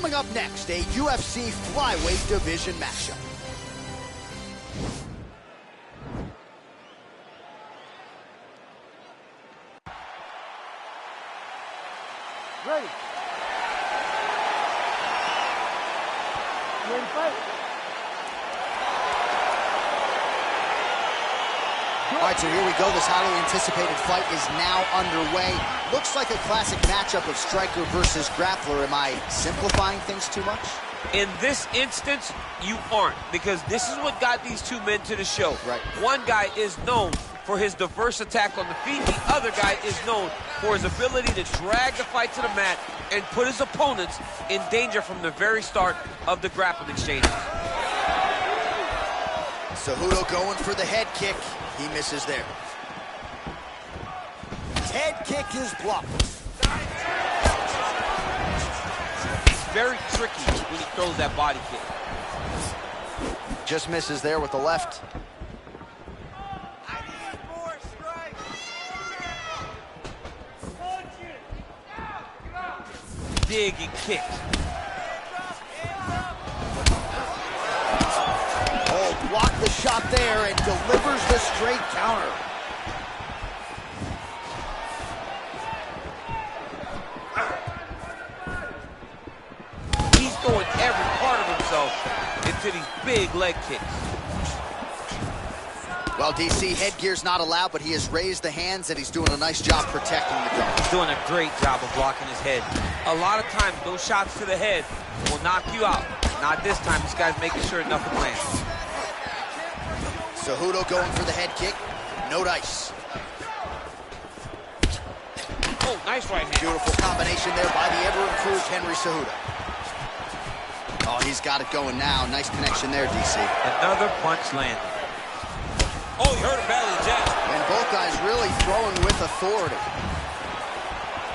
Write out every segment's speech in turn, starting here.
Coming up next, a UFC flyweight division matchup. Ready. You ready to fight? All right, so here we go. This highly anticipated fight is now underway. Looks like a classic matchup of striker versus grappler. Am I simplifying things too much? In this instance, you aren't, because this is what got these two men to the show. Right. One guy is known for his diverse attack on the feet. The other guy is known for his ability to drag the fight to the mat and put his opponents in danger from the very start of the grappling exchanges. Cejudo going for the head kick. He misses there. His head kick is blocked. It's very tricky when he throws that body kick. Just misses there with the left. Dig and kick. Oh, blocked the shot there and delivers the straight counter. He's throwing every part of himself into these big leg kicks. Well, DC, headgear's not allowed, but he has raised the hands and he's doing a nice job protecting the dome. He's doing a great job of blocking his head. A lot of times, those shots to the head will knock you out. Not this time. This guy's making sure nothing lands. Cejudo going for the head kick. No dice. Oh, nice right hand. Beautiful combination there by the ever-improved Henry Cejudo. Oh, he's got it going now. Nice connection there, DC. Another punch landed. Oh, you heard him belly jab. And both guys really throwing with authority.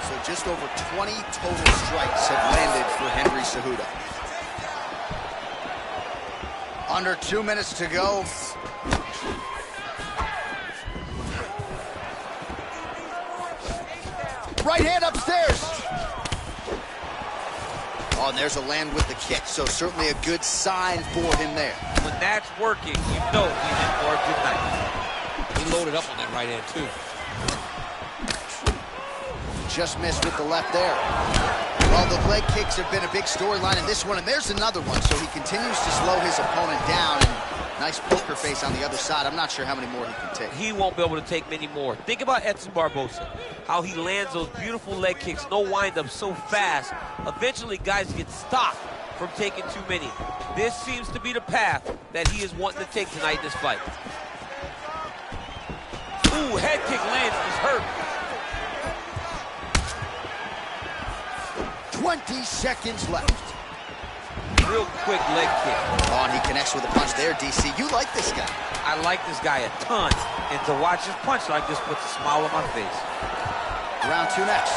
So just over 20 total strikes have landed for Henry Cejudo. Under 2 minutes to go. Right hand upstairs. Oh, and there's a land with the kick, so certainly a good sign for him there. When that's working, you know he's in for a good night. He loaded up on that right hand, too. Just missed with the left there. Well, the leg kicks have been a big storyline in this one, and there's another one. So he continues to slow his opponent down. And nice poker face on the other side. I'm not sure how many more he can take. He won't be able to take many more. Think about Edson Barboza, how he lands those beautiful leg kicks, no windup, so fast. Eventually, guys get stopped from taking too many. This seems to be the path that he is wanting to take tonight in this fight. Ooh, head kick lands, is hurt. 20 seconds left. Real quick leg kick. Oh, and he connects with a punch there, DC. You like this guy. I like this guy a ton. And to watch his punch like this puts a smile on my face. Round 2 next.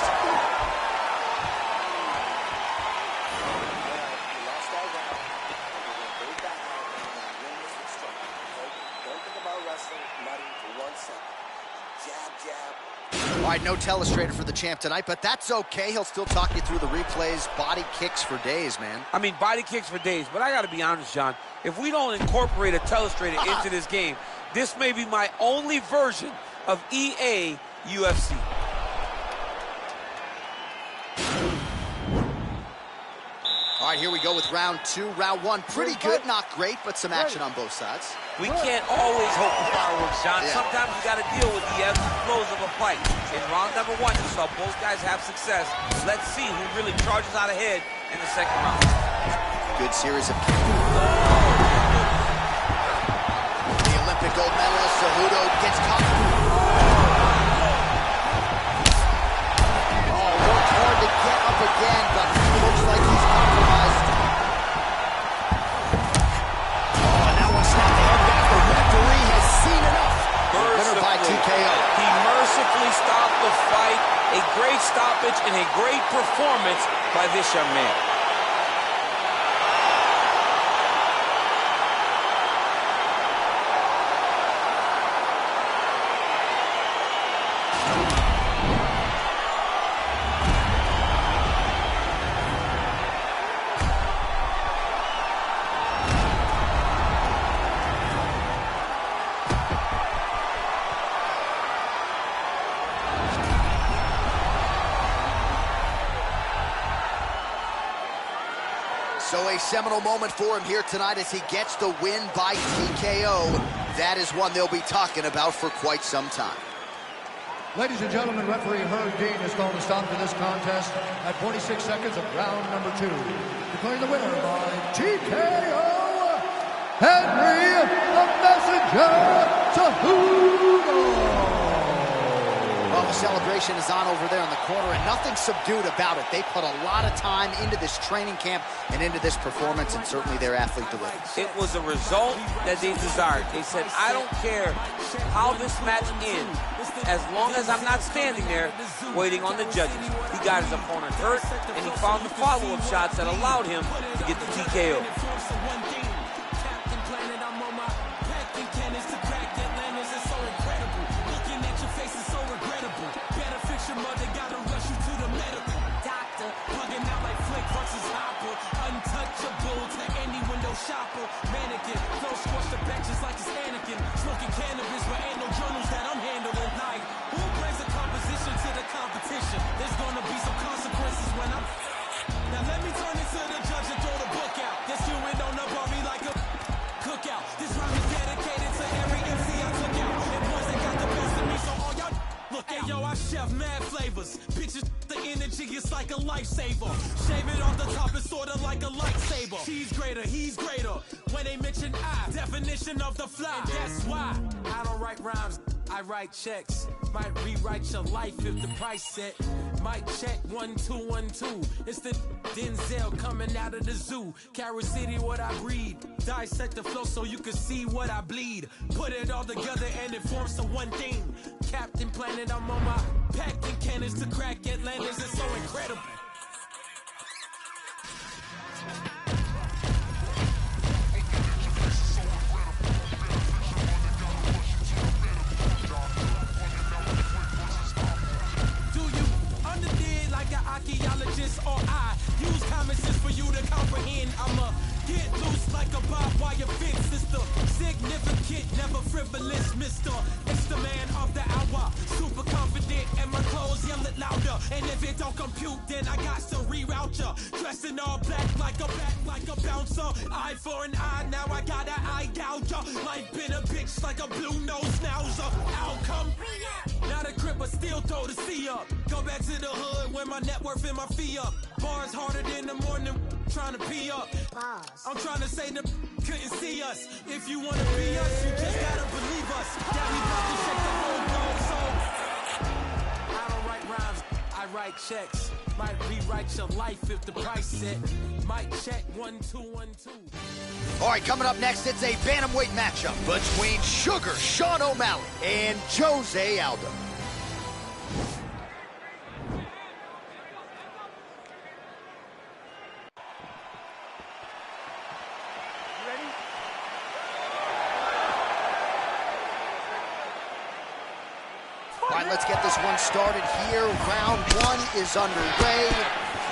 All right, no telestrator for the champ tonight, but that's okay. He'll still talk you through the replays. Body kicks for days, man. I mean, body kicks for days, but I got to be honest, John. If we don't incorporate a telestrator into this game, this may be my only version of EA UFC. All right, here we go with round 2. Round 1, pretty good, not great, but some action on both sides. We can't always hope for fireworks, John. Yeah. Sometimes you got to deal with the ebbs and flows of a fight. In round number 1, you saw both guys have success. Let's see who really charges out ahead in the second round. Good series of kicks. The Olympic gold medalist, Cejudo, gets caught. Oh, worked hard to get up again, but looks like he's compromised. Oh, and that one snapped the head back. The referee has seen enough. Winner by TKO. He mercifully stopped the fight. A great stoppage and a great performance by this young man. So a seminal moment for him here tonight as he gets the win by TKO. That is one they'll be talking about for quite some time. Ladies and gentlemen, referee Herb Dean has called a stop to this contest at 46 seconds of round number 2. Declaring the winner by TKO, Henry the Messenger Cejudo. Well, the celebration is on over there in the corner, and nothing subdued about it. They put a lot of time into this training camp and into this performance, and certainly their athlete delivered. It was a result that they desired. They said, I don't care how this match ends, as long as I'm not standing there waiting on the judges. He got his opponent hurt, and he found the follow-up shots that allowed him to get the TKO. Shopper, mannequin, no squash the benches like it's Anakin, smoking cannabis, but ain't no journals that I'm handling. Like, who brings a composition to the competition? There's gonna be some consequences when I'm. Now let me turn it to the judge and throw the book out. This you in on the barbie like a cookout. This rhyme is dedicated to every MC I took out. And boys that got the best of me, so all y'all look at. Hey, yo, I chef mad flavors. Bitches, the energy is like a lifesaver. Shave it off the top, it's sorta like a lightsaber. She's greater, he's greater. When they mention I, definition of the fly. And that's why I don't write rhymes, I write checks. Might rewrite your life if the price set. Might check 1212. It's the Denzel coming out of the zoo. Carol City, what I breed. Dissect the flow so you can see what I bleed. Put it all together and it forms to one thing. Captain Planet, I'm on my packing cannons to crack Atlantis. It's so incredible. Archaeologist or I use common sense for you to comprehend. I'ma get loose like a barbed wire fence. It's the significant, never frivolous mister. It's the man of the hour, super confident, and my clothes yell it louder. And if it don't compute, then I got to reroute ya. Dressed in all black like a bouncer. Eye for an eye, now I got an eye gouger. Life been a bitch like a blue nose schnauzer. Outcome. Now the cripper still throw the C up. Go back to the hood when my net worth and my fee up. Bars harder than the morning, trying to pee up. I'm trying to say the couldn't see us. If you wanna be us, you just gotta believe us. That we about to shake the whole globe. So I don't write rhymes, I write checks. Might rewrite your life if the price set. Might check 1212. All right, coming up next, it's a bantamweight matchup between Sugar Sean O'Malley and Jose Aldo. All right, let's get this one started here. Round 1 is underway.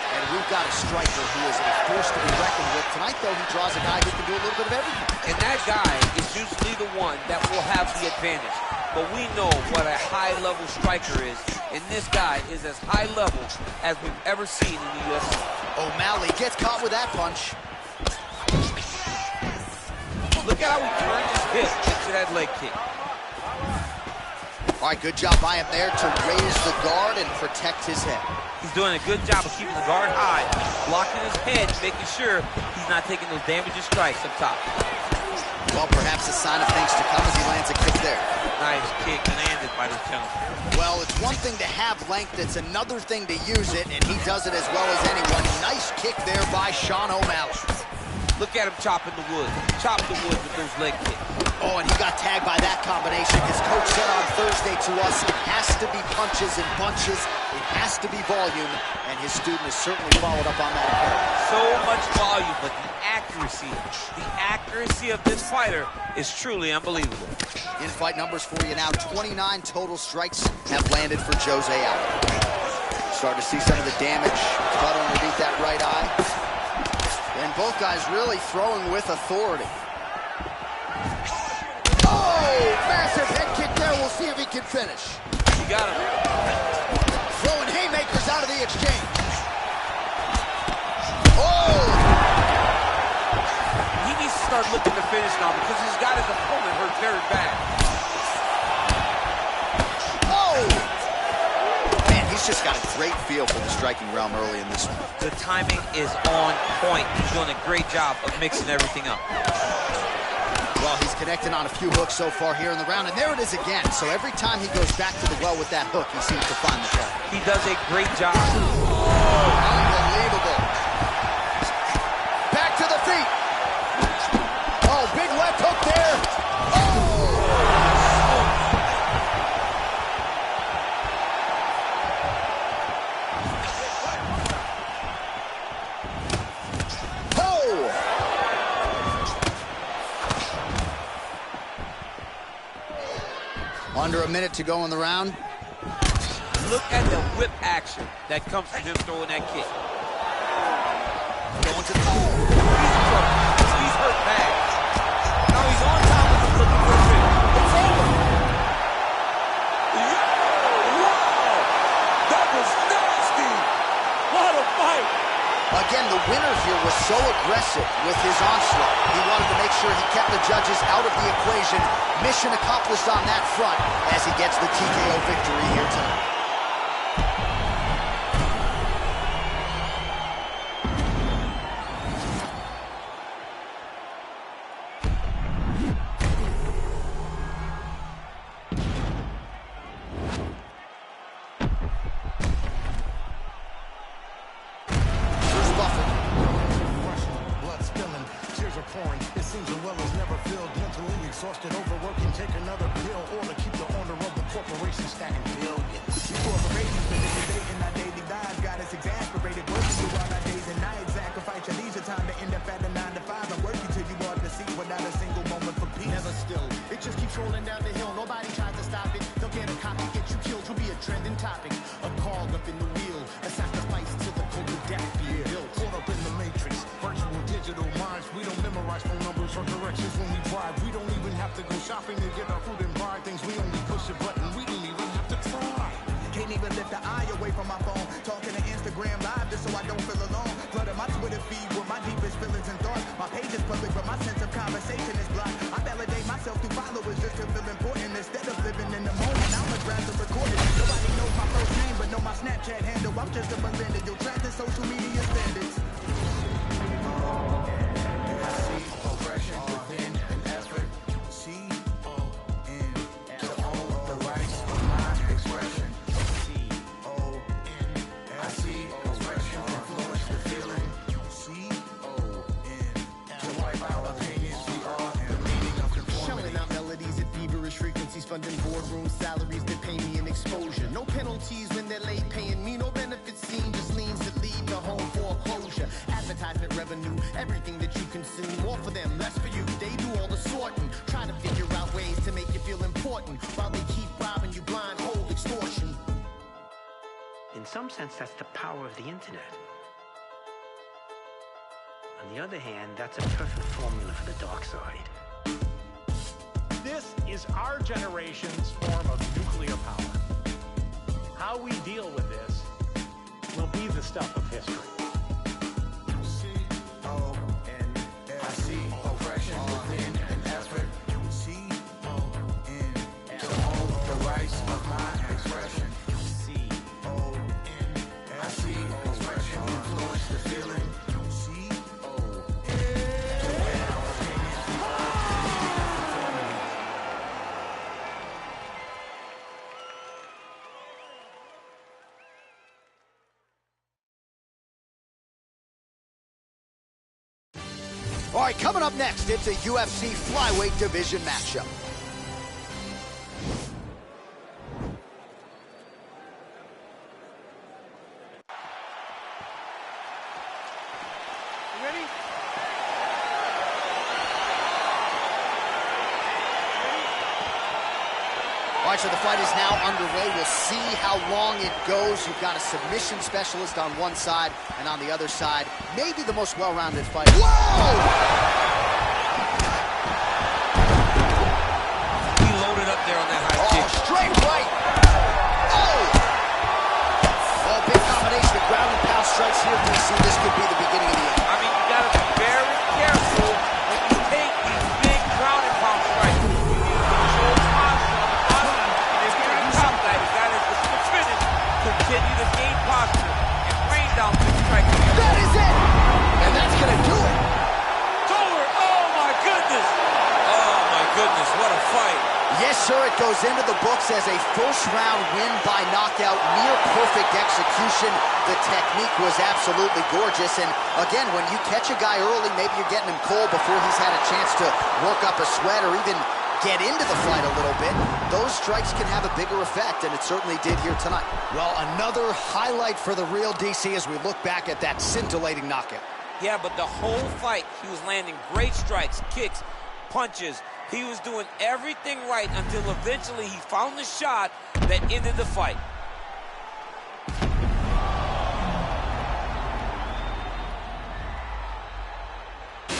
And we've got a striker who is a force to be reckoned with. Tonight, though, he draws a guy who can do a little bit of everything. And that guy is usually the one that will have the advantage. But we know what a high-level striker is. And this guy is as high level as we've ever seen in the UFC. O'Malley gets caught with that punch. Look at how he turned his hip into that leg kick. All right, good job by him there to raise the guard and protect his head. He's doing a good job of keeping the guard high, blocking his head, making sure he's not taking those damaging strikes up top. Well, perhaps a sign of things to come as he lands a kick there. Nice kick landed by the challenge. Well, it's one thing to have length, it's another thing to use it, and he does it as well as anyone. Nice kick there by Sean O'Malley. Look at him chopping the wood. Chop the wood with those leg kicks. Oh, and he got tagged by that combination. His coach said on Thursday to us, it has to be punches and bunches. It has to be volume, and his student has certainly followed up on that approach. So much volume, but the accuracy of this fighter is truly unbelievable. In-fight numbers for you now. 29 total strikes have landed for Jose Aldo. Starting to see some of the damage cut underneath that right eye. And both guys really throwing with authority. Oh, massive head kick there. We'll see if he can finish. You got him. Throwing haymakers out of the exchange. Oh! start looking to finish now because he's got his opponent hurt very bad. Oh! Man, he's just got a great feel for the striking realm early in this one. The timing is on point. He's doing a great job of mixing everything up. Well, he's connecting on a few hooks so far here in the round, and there it is again. So every time he goes back to the well with that hook, he seems to find the target. He does a great job. Unbelievable. Back to the feet. Oh, big left hook there. Under a minute to go in the round. Look at the whip action that comes from him throwing that kick. Going to the He's hurt bad. Now he's on top of him looking for a finish. It's over. Wow! That was nasty! What a fight! Again, the winner here was so aggressive with his onslaught. He wanted to make sure he kept the judges out of the equation. Mission accomplished on that front as he gets the TKO victory here tonight. Exhausted, overworking, take another pill, or to keep the owner of the corporation stacking billions. We corporations, manipulating our daily lives, got us exasperated, working through all our days and nights, sacrifice your leisure time to end up at a 9 to 5. I'm working till you want to see without a single moment for peace. Never still, it just keeps rolling down the hill. Nobody tries to stop it. They'll get a copy, get you killed. You'll be a trending topic, a cog up in the wheel, a sacrifice to the code of death be built. Caught up in the matrix, virtual digital minds. We don't memorize phone numbers or directions when we drive. We don't even have to go shopping to get our food and buy things. We only push a button. We don't even have to try. Can't even lift the eye away from my phone. Talking to Instagram live just so I don't feel alone. Flooding my Twitter feed with my deepest feelings and thoughts. My page is public, but my sense of conversation is blocked. I validate myself through followers just to feel important. Instead of living in the moment, I'm a grab to record it. Nobody knows my first name, but know my Snapchat handle. I'm just a millennial, trapped in social media standards. I see progression within an effort. C-O-N to own the rights of my expression. C-O-N. I see progression influence the feeling. C-O-N to wipe out opinions. We are the meaning of conformity. Shelling out melodies at feverish frequencies, funding boardroom salaries that pay me an exposure. No penalties when they're late paying me. No benefits seen, just leans that lead to home foreclosure. Advertisement revenue, everything that you consume. More for them, less for you. They do all the sorting. Try to figure out ways to make you feel important while they keep robbing you blind, hold extortion. In some sense, that's the power of the internet. On the other hand, that's a perfect formula for the dark side. This is our generation's form of nuclear power. How we deal with this will be the stuff of history. C-O-N. I see oppression within an effort. C-O-N. To own the rights of my expression. C-O-N. I see expression influence the feeling. C-O-N. To win our opinions, we are conformity. All right, coming up next, it's a UFC flyweight division matchup. You ready? All right, so the fight is now underway. We'll see how long it goes. You've got a submission specialist on one side, and on the other side, maybe the most well-rounded fighter. Whoa! He loaded up there on that high kick. Straight right. Oh! Oh, big combination of ground and pound strikes here. DC, this could be the beginning of the end. I mean, you got to be very careful when you take Yes, sir, it goes into the books as a first-round win by knockout, near-perfect execution. The technique was absolutely gorgeous, and again, when you catch a guy early, maybe you're getting him cold before he's had a chance to work up a sweat or even get into the fight a little bit, those strikes can have a bigger effect, and it certainly did here tonight. Well, another highlight for the real DC as we look back at that scintillating knockout. Yeah, but the whole fight, he was landing great strikes, kicks, punches. He was doing everything right until eventually he found the shot that ended the fight.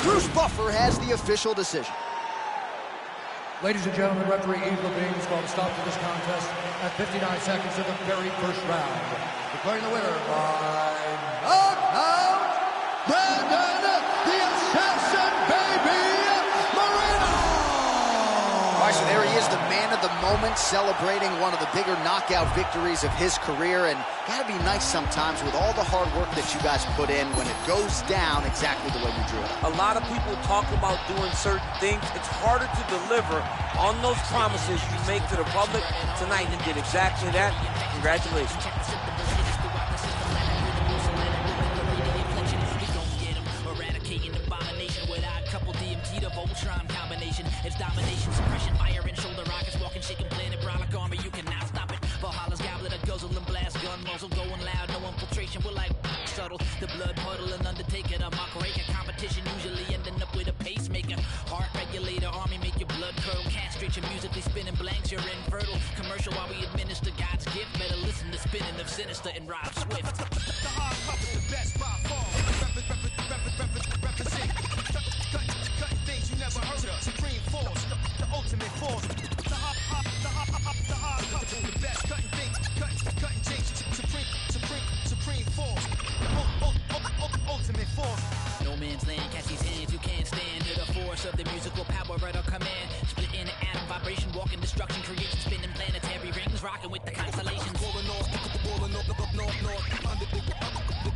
Bruce Buffer has the official decision. Ladies and gentlemen, referee Eve Levine is going to stop to this contest at 59 seconds of the very first round. Declaring the winner by knockout, Brandon the Assassin Baby Moreno! All right, so there he is, the man of the moment, celebrating one of the bigger knockout victories of his career, and gotta be nice sometimes with all the hard work that you guys put in when it goes down exactly the way you drew it. A lot of people talk about doing certain things. It's harder to deliver on those promises you make to the public. Tonight he did exactly that. Congratulations. It's domination, suppression, fire and shoulder rockets, walking, shaking, planet, brolic armor, you cannot stop it. Valhalla's goblet, a guzzle and blast, gun muzzle going loud, no infiltration, we're like subtle. The blood puddle and undertaker, a mock raker, competition usually ending up with a pacemaker. Heart regulator, army make your blood curdle, castrate your musically spinning blanks, you're infertile. Commercial while we administer God's gift, better listen to spinning of Sinister and Rob Swift. The hard puppet, the best by far. Represent. Cutting things you never heard of. Supreme force, the ultimate force. The hard puppet, the best cutting things, cutting things. Supreme force. The ultimate force. No man's land, catch these hands, you can't stand to the force of the musical power at our command. Split in an atom, vibration, walking destruction, creation, spinning planetary rings, rocking with the constellations. Rolling north,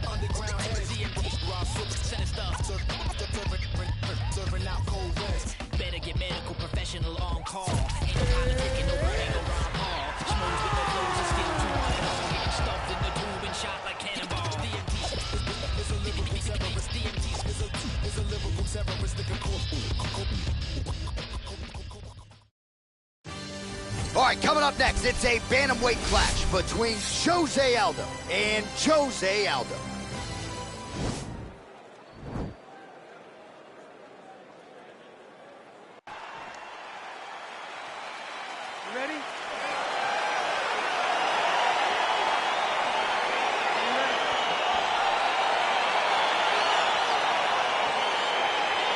underground heads, sinister, serving out cold reds. Better get medical professional on call. Ain't no politicking over, ain't no Ron Paul. Smooth with no blows and skin too hard at all. Getting stuffed in the tube and shot like cannonball. DMT is a lyrical terrorist. DMT is a lyrical terrorist. All right, coming up next, it's a bantamweight clash between Jose Aldo and Jose Aldo. Ready?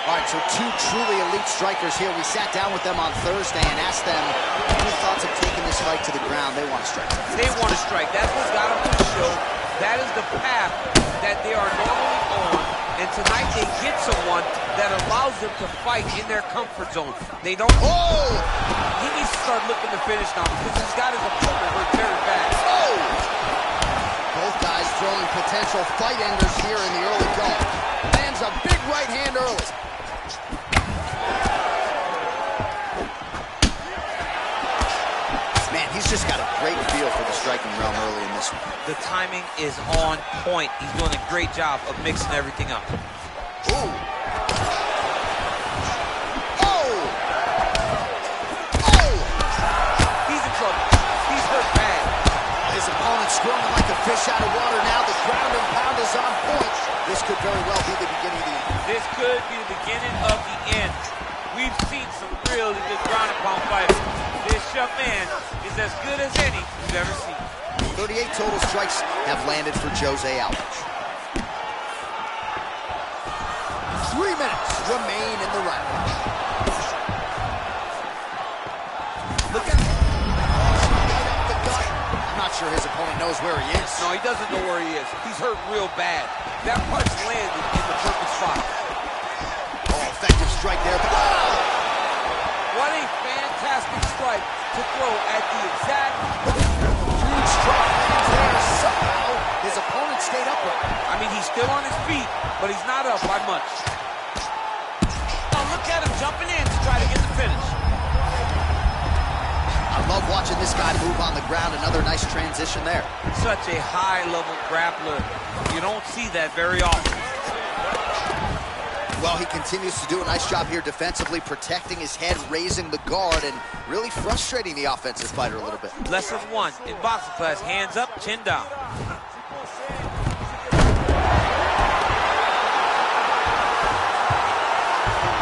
All right, so two truly elite strikers here. We sat down with them on Thursday and asked them any thoughts of taking this fight to the ground. They want to strike. They want to strike. That's what's got them to the show. That is the path that they are normally on. And tonight they get someone that allows them to fight in their comfort zone. They don't... Oh! He needs to start looking to finish now because he's got his opponent hurt very bad. Oh! Both guys throwing potential fight enders here in the early going. Lands a big right hand early. Man, he's just got a great feel for the striking realm early in this one. The timing is on point. He's doing a great job of mixing everything up. Ooh. Oh! Oh! He's in trouble. He's hurt bad. His opponent squirming like a fish out of water now. The ground and pound is on point. This could very well be the beginning of the end. This could be the beginning of the end. We've seen some really good ground and pound fighters. This young man is as good as any we've ever seen. 38 total strikes have landed for Jose Aldo. 3 minutes remain in the round. Look at him. The gut. I'm not sure his opponent knows where he is. No, he doesn't know where he is. He's hurt real bad. That punch landed in the perfect spot. Oh, effective strike there. Wow! What a fantastic strike to throw at the exact... Huge strike lands there. Somehow, his opponent stayed upright. I mean, he's still on his feet, but he's not up by much. Oh, look at him jumping in to try to get the finish. love watching this guy move on the ground. Another nice transition there. Such a high-level grappler. You don't see that very often. Well, he continues to do a nice job here defensively, protecting his head, raising the guard, and really frustrating the offensive fighter a little bit. Lesson one in boxing class, hands up, chin down.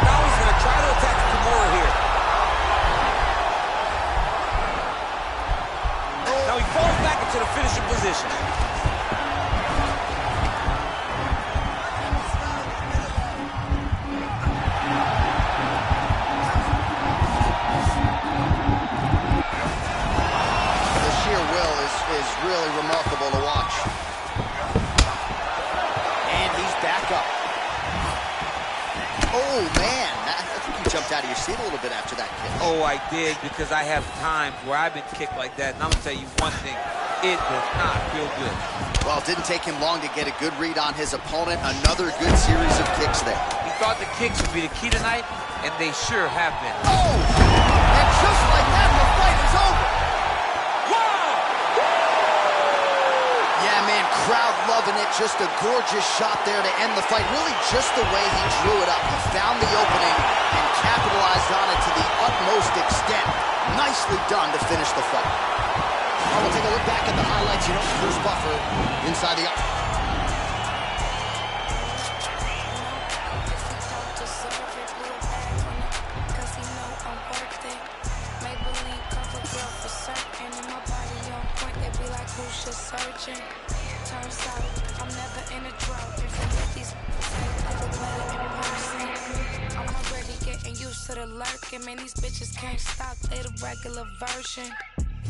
Now he's going to try to attack Kimura here. Now he falls back into the finishing position. Really remarkable to watch. And he's back up. Oh, man. I think you jumped out of your seat a little bit after that kick. Oh, I did, because I have times where I've been kicked like that, and I'm going to tell you one thing. It does not feel good. Well, it didn't take him long to get a good read on his opponent. Another good series of kicks there. He thought the kicks would be the key tonight, and they sure have been. Oh! And just like that, the fight is over. Crowd loving it. Just a gorgeous shot there to end the fight. Really just the way he drew it up. He found the opening and capitalized on it to the utmost extent. Nicely done to finish the fight. Well, we'll take a look back at the highlights. You know, Bruce Buffer inside the... Turns out I'm never in a drought. If I let these never better in person. I'm already getting used to the lurking. Man, these bitches can't stop. They the regular version.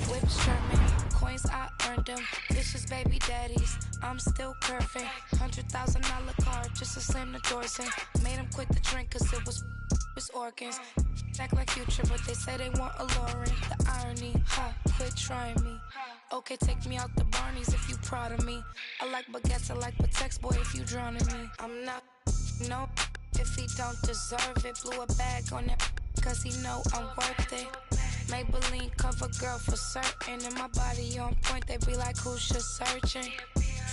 Whips German, coins I earned them. Vicious baby daddies, I'm still curving. $100,000 car just to slam the doors in. Made him quit the drink cause it was his organs. Act like Future, but they say they want alluring. The irony, quit trying me. Okay, take me out the Barneys if you proud of me. I like baguettes, I like Patex, boy, if you drowning me. I'm not, no, if he don't deserve it. Blew a bag on it, cause he know I'm worth it. Maybelline cover girl for certain. And my body on point, they be like, who's just searching?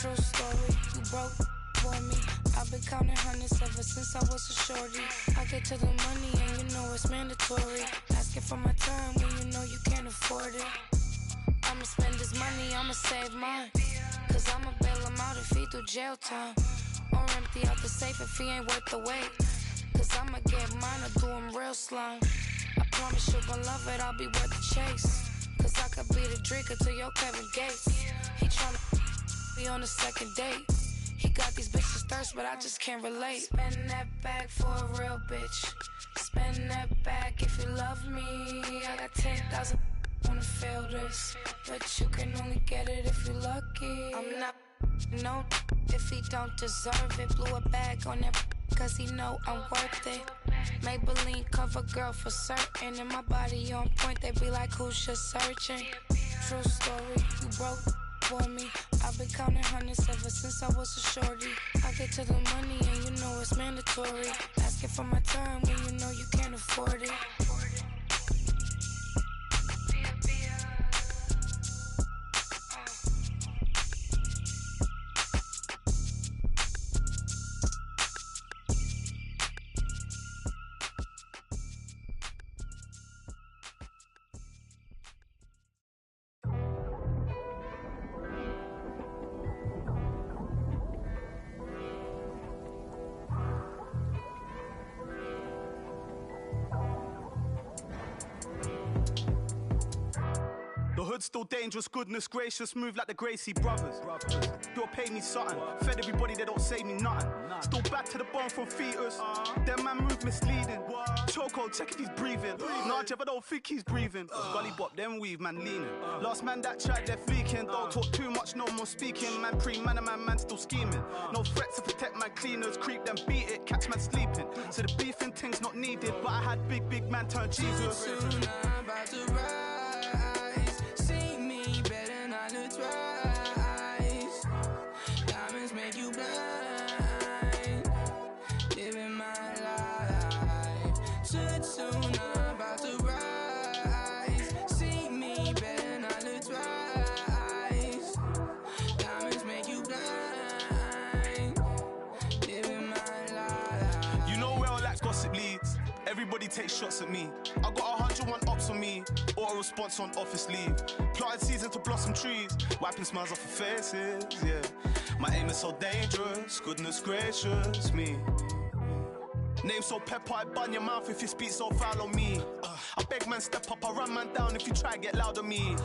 True story, you broke for me. I've been counting hundreds ever since I was a shorty. I get to the money and you know it's mandatory. Asking for my time when you know you can't afford it. I'ma spend this money, I'ma save mine. Cause I'ma bail him out if he do jail time. Or empty out the safe if he ain't worth the wait. Cause I'ma get mine or do him real slime. I promise you gon' love it, I'll be worth the chase. Cause I could be the drinker to your Kevin Gates. He tryna be on the second date. He got these bitches thirst, but I just can't relate. Spend that bag for a real bitch. Spend that bag if you love me. I got 10,000 wanna feel this, but you can only get it if you're lucky. I'm not, no, if he don't deserve it. Blew a bag on that cause he know I'm worth it. Maybelline cover girl for certain. And my body on point, they be like, who's just searching? True story, you broke for me. I've been counting hundreds ever since I was a shorty. I get to the money and you know it's mandatory. Asking for my time when you know you can't afford it. The hood's still dangerous, goodness gracious, move like the Gracie brothers. You'll pay me something, fed everybody, they don't say me nothing. Still back to the bone from fetus, them man move misleading. Choco, check if he's breathing. Nah, Jeff, I don't think he's breathing. Gully bop, them weave, man leaning. Last man that tried, they're fleeking. Don't talk too much, no more speaking. Man pre-man and man still scheming. No threats to protect my cleaners, creep them, beat it, catch man sleeping. So the beefing thing's not needed, but I had big man turn Jesus. Soon I'm about to rise. See me better not to twice. Diamonds make you blind. Living my life. Soon I'm about to rise. See me take shots at me. I got 101 ops on me, or a response on office leave. Planted season to blossom trees, wiping smiles off of faces, yeah. My aim is so dangerous, goodness gracious me. Name so pepper, I bun your mouth if you speak so foul on me. I beg man step up, I run man down if you try get loud on me.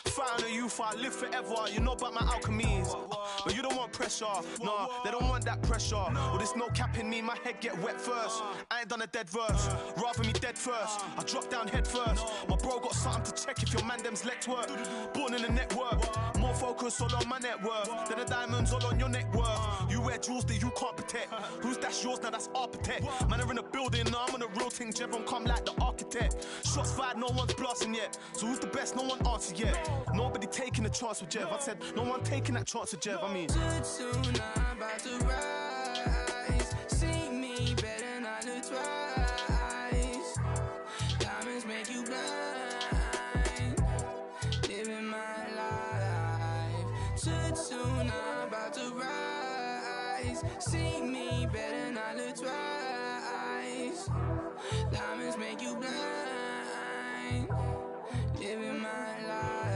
Fight on the youth, I live forever, you know about my alchemies. But you don't want pressure, no, they don't want that pressure. Well, there's no cap in me, my head get wet first. I ain't done a dead verse, rather me dead first. I drop down head first, my bro got something to check if your man them's legs work. Born in the network, more focus all on my net worth than the diamonds all on your neck worth. You wear jewels that you can't protect. Who's that's yours, now that's architect. Man are in a building, now I'm on a real thing, Jevon come like the architect. Shots fired, no one's blasting yet. So who's the best, no one answered yet. Nobody taking a chance with Jev. I said, no one taking that chance with Jev. I mean, too soon, I'm about to rise. See me better not to twice. Diamonds make you blind. Living my life. Too soon, I'm about to rise. See me better not to twice. Diamonds make you blind. Living my life.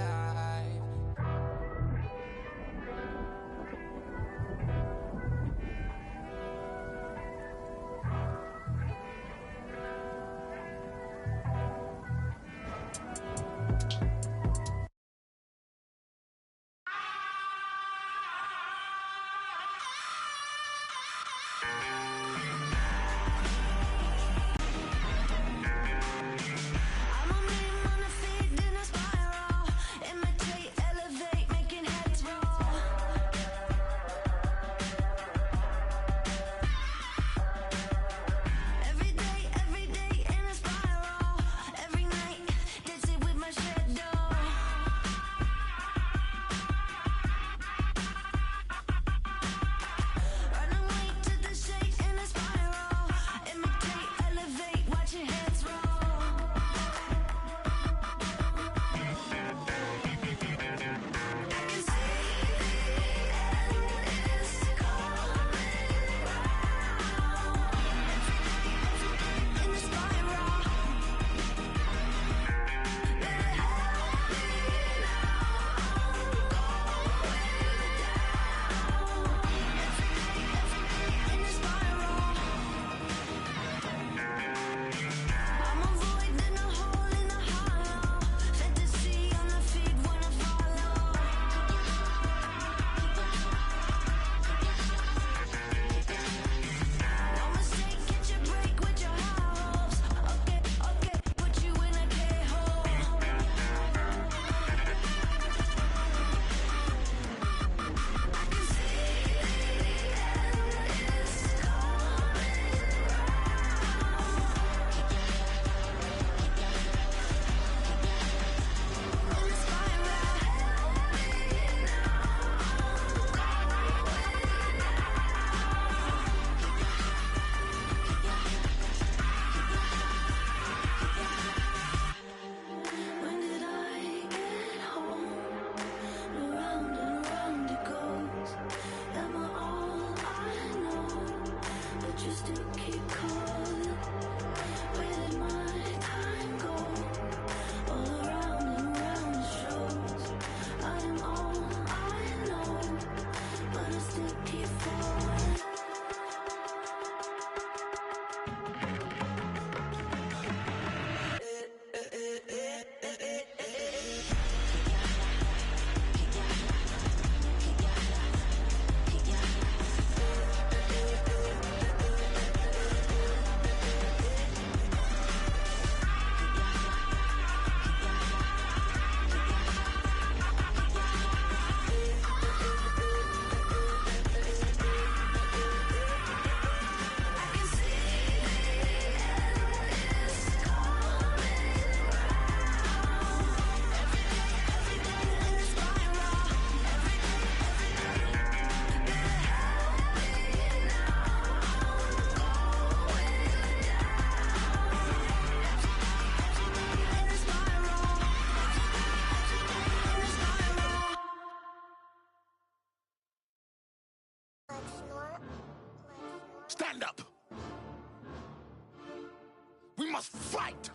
must fight.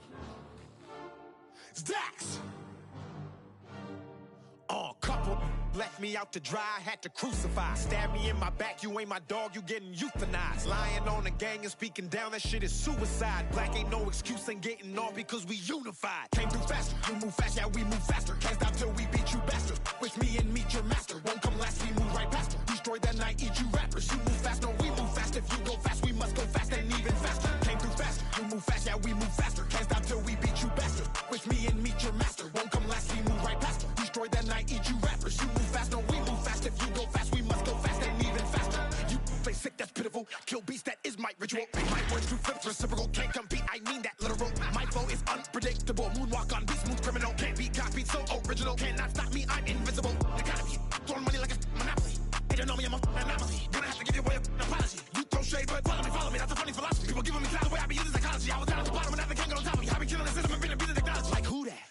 Dax. Couple left me out to dry, had to crucify. Stab me in my back, you ain't my dog, you getting euthanized. Lying on the gang and speaking down, that shit is suicide. Black ain't no excuse, ain't getting off because we unified. Came through faster, you move fast, yeah we move faster. Can't stop till we beat you bastard. With me and meet your master, won't come last, we move right past her. Destroy that night, eat you rappers. You move fast, no we move fast. If you go fast, we must go fast and even faster. Came through faster, you move fast, yeah we move faster. Can't stop till we beat you bastard. With me and meet your master, won't come last, we move right past her. Destroy that night, eat you rappers. You move fast, no we move fast. If you go fast, we must go fast and even faster. You play sick, that's pitiful. Kill beats, that is my ritual. My words do flip, reciprocal, can't compete. I mean that literal. My flow is unpredictable. Moonwalk on beat, smooth criminal. Can't be copied, so original. Cannot stop me, I'm invincible. The economy, throwing money like a monopoly. Hey, don't know me, I'm an anomaly. Gonna have to give you away an apology. You throw shade, but follow me. That's a funny philosophy. People giving me clout the way I be using psychology. I was down at the bottom and now they can't get on top of me. I be killing the system and beating the technology. Like who that?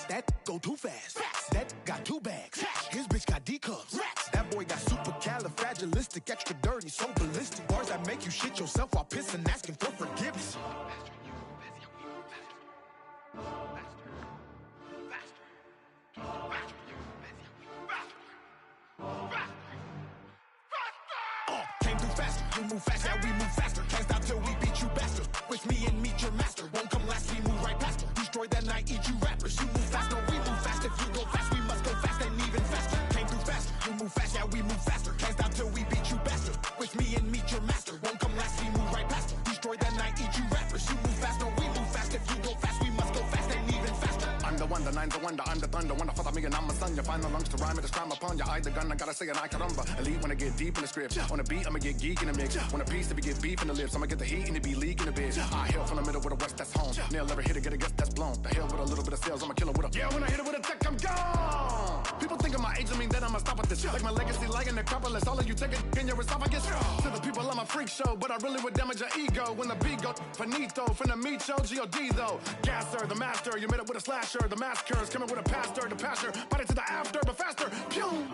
That go too fast. That got two bags. His bitch got D cups. That boy got supercalifragilistic, extra dirty, so ballistic. Bars that make you shit yourself while pissing, asking for forgiveness. Came through faster, you move fast, yeah we move faster. Can't stop till we beat you bastard. With me and meet your master, won't come last, we move right past her. Destroy that night, eat you rappers. You move fast, no we move fast. If you go fast, we must go fast and even faster. Came through faster, you move fast, yeah we move faster. Can't stop till we beat you bastard. With me and meet your master, won't come last, we move right past her. Destroy that night, eat you rappers. You move fast, no we move fast. If you go fast, we must go fast and even faster. I'm the one, the nine's the wonder, I'm the thunder. When I fuck me and I'm a son, you find the lungs to rhyme it, to crime upon you. I the gun, I gotta say an I caramba. Elite when I get deep in the script. On the beat, I'ma get geek in the mix. When a piece, if get beef in the lips, I'ma get the heat and it be leaking a bit. I hail from the middle with a west, that's home. Nail ever hit it, get a guess that's blown. The hell with a little bit of sales, I'ma kill it with a yeah. When I hit it with a tech, I'm gone. People think of my age, I mean that I'ma stop at this. Like my legacy, like an Acropolis. All of you take it in your esophagus. To the people, I'm a freak show, but I really would damage your ego. When the beat go finito, from the meat show, G.O.D. though. Gasser, the master, you made it with a slasher. The massacres coming with a pastor, the pasture. Body to the after, but faster. Pew!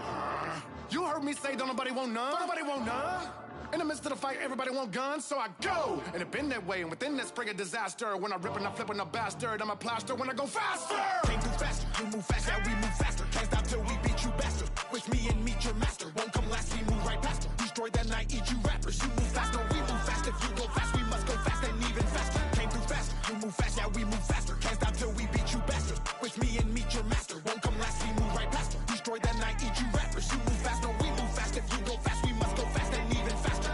You heard me say, don't nobody want none. Nobody want none. In the midst of the fight, everybody want guns, so I go. And it been that way, and within that spring of disaster. When I rip and I flip and I bastard, I'm a plaster when I go faster. Came through faster, you move fast, yeah we move faster. Can't stop till we beat you bastard. With me and meet your master, won't come last, we move right past her. Destroy that night, eat you rappers. You move fast, no we move fast. If you go fast, we must go fast and even faster. Came through faster, you move fast, yeah we move faster. Can't stop till we beat you bastard. With me and meet your master, won't come last, we move right past her. Destroy that night, eat you rappers. You move fast, no we move fast. If you go fast, we must go fast and even faster.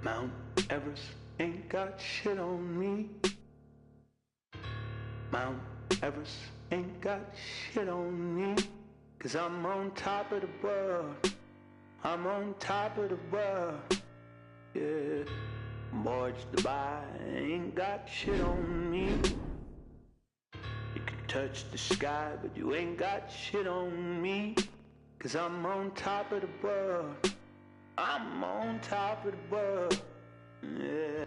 Mount Everest ain't got shit on me. Mount Everest ain't got shit on me. 'Cause I'm on top of the world. I'm on top of the world. Yeah. Boys Dubai ain't got shit on me. You can touch the sky, but you ain't got shit on me. 'Cause I'm on top of the world. I'm on top of the world. Yeah.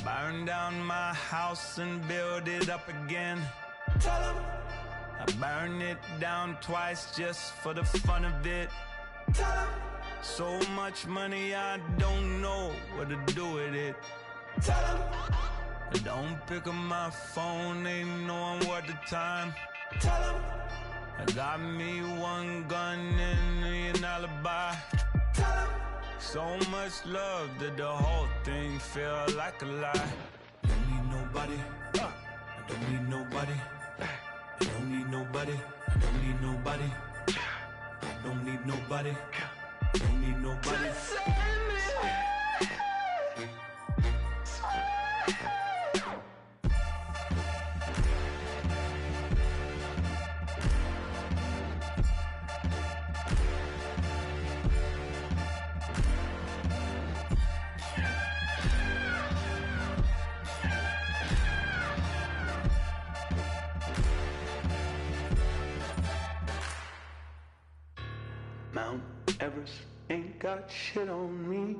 Burn down my house and build it up again. Tell 'em I burn it down twice just for the fun of it. Tell 'em so much money I don't know what to do with it. Tell 'em I don't pick up my phone, ain't knowing what the time. Tell 'em I got me one gun and an alibi. Tell 'em so much love that the whole thing feel like a lie. Don't need nobody. I don't need nobody. I don't need nobody. I don't need nobody. I don't need nobody. I don't need nobody. got shit on me.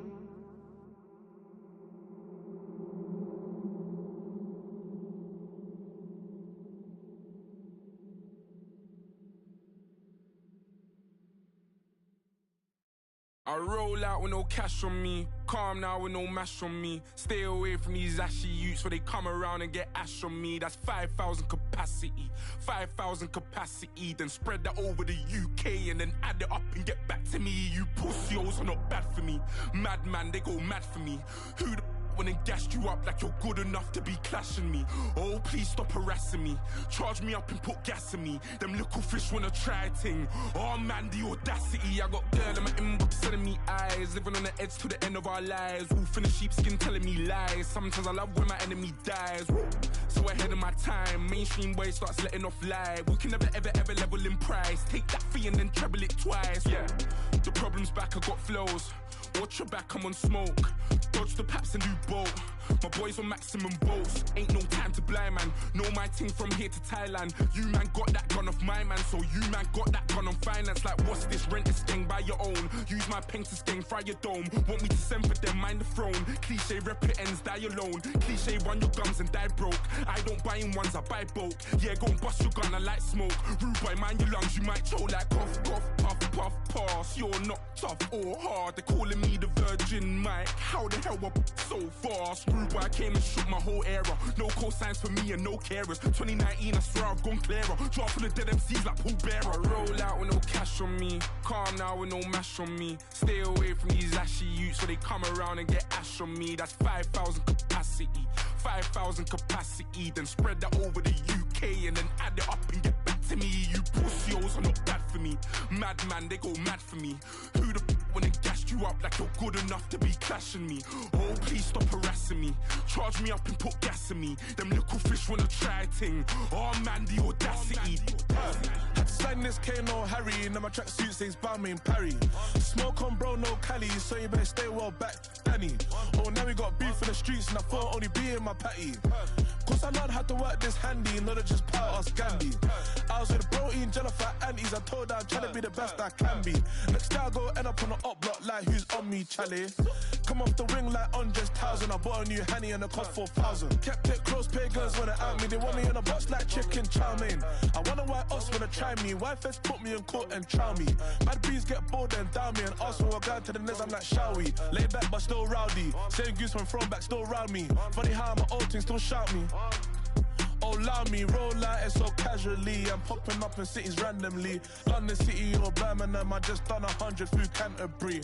I roll out with no cash on me, calm now with no mash on me. Stay away from these ashy youths where they come around and get ash on me. That's 5,000 capacity, 5,000 capacity. Then spread that over the UK and then add it up and get back to me. You pussios are not bad for me. Madman, they go mad for me. Who the when and gassed you up like you're good enough to be clashing me. Oh, please stop harassing me. Charge me up and put gas in me. Them little fish wanna try ting. Oh man, the audacity. I got girl in my inbox sending me eyes. Living on the edge to the end of our lives. Wolf in the sheepskin telling me lies. Sometimes I love when my enemy dies. So ahead of my time. Mainstream boy starts letting off live. We can never ever ever level in price. Take that fee and then treble it twice. Yeah, the problem's back, I got flows. Watch your back, I'm on smoke. Dodge the paps and do both. My boys on maximum bolts. Ain't no time to blind man. Know my ting from here to Thailand. You man got that gun off my man, so you man got that gun on finance. Like what's this? Rent a skeng by your own. Use my pen to skeng, fry your dome. Want me to send for them, mind the throne. Cliche rep it ends, die alone. Cliche run your gums and die broke. I don't buy in ones, I buy bulk. Yeah, go and bust your gun, I like smoke. Rude boy, mind your lungs, you might choke like cough, cough, puff, puff, pass. You're not tough or hard. They're calling me the Virgin Mike. How the hell up so fast? Rude boy, I came and shook my whole era. No cosigns for me and no carers. 2019, I swear I've gone clearer. Drop full of dead MCs like Paul Bearer. I roll out with no cash on me. Calm now with no mash on me. Stay away from these ashy youths so they come around and get ash on me. That's 5,000 capacity, 5,000 capacity. Then spread that over the UK and then add it up and get back to me. You pussios are not bad for me. Madman, they go mad for me. Who the when they gassed you up like you're good enough to be clashing me? Oh, please stop harassing me. Charge me up and put gas in me. Them little fish wanna try ting. Oh man, the audacity. Had to sign this K, no Harry. Now my tracksuit says Balmain Parry. Smoke on bro, no Cali, so you better stay well back, Danny. Oh, now we got beef in the streets and I thought only be in my patty. Cause I learned how to work this handy, not to just power us Gandhi. I was with bro eating Jennifer aunties, I told her I'm trying to be the best I can be. Next day I go end up on the up block like who's on me, Charlie. Come off the wing like Andres 1000, I bought a new Henny and it cost 4,000. Kept it close, pagans wanna out me, they want me in a box like chicken chow mein. I wonder why us wanna try me, why feds put me in court and chow me. Bad bees get bored and down me, and ask for a guy to the nez, I'm like, shall we? Lay back but still rowdy, same goose from thrown back still round me. Funny how my old thing still shout me. Oh, allow me, roll out it so casually. I'm popping up in cities randomly. London City or Birmingham, I just done 100 through Canterbury.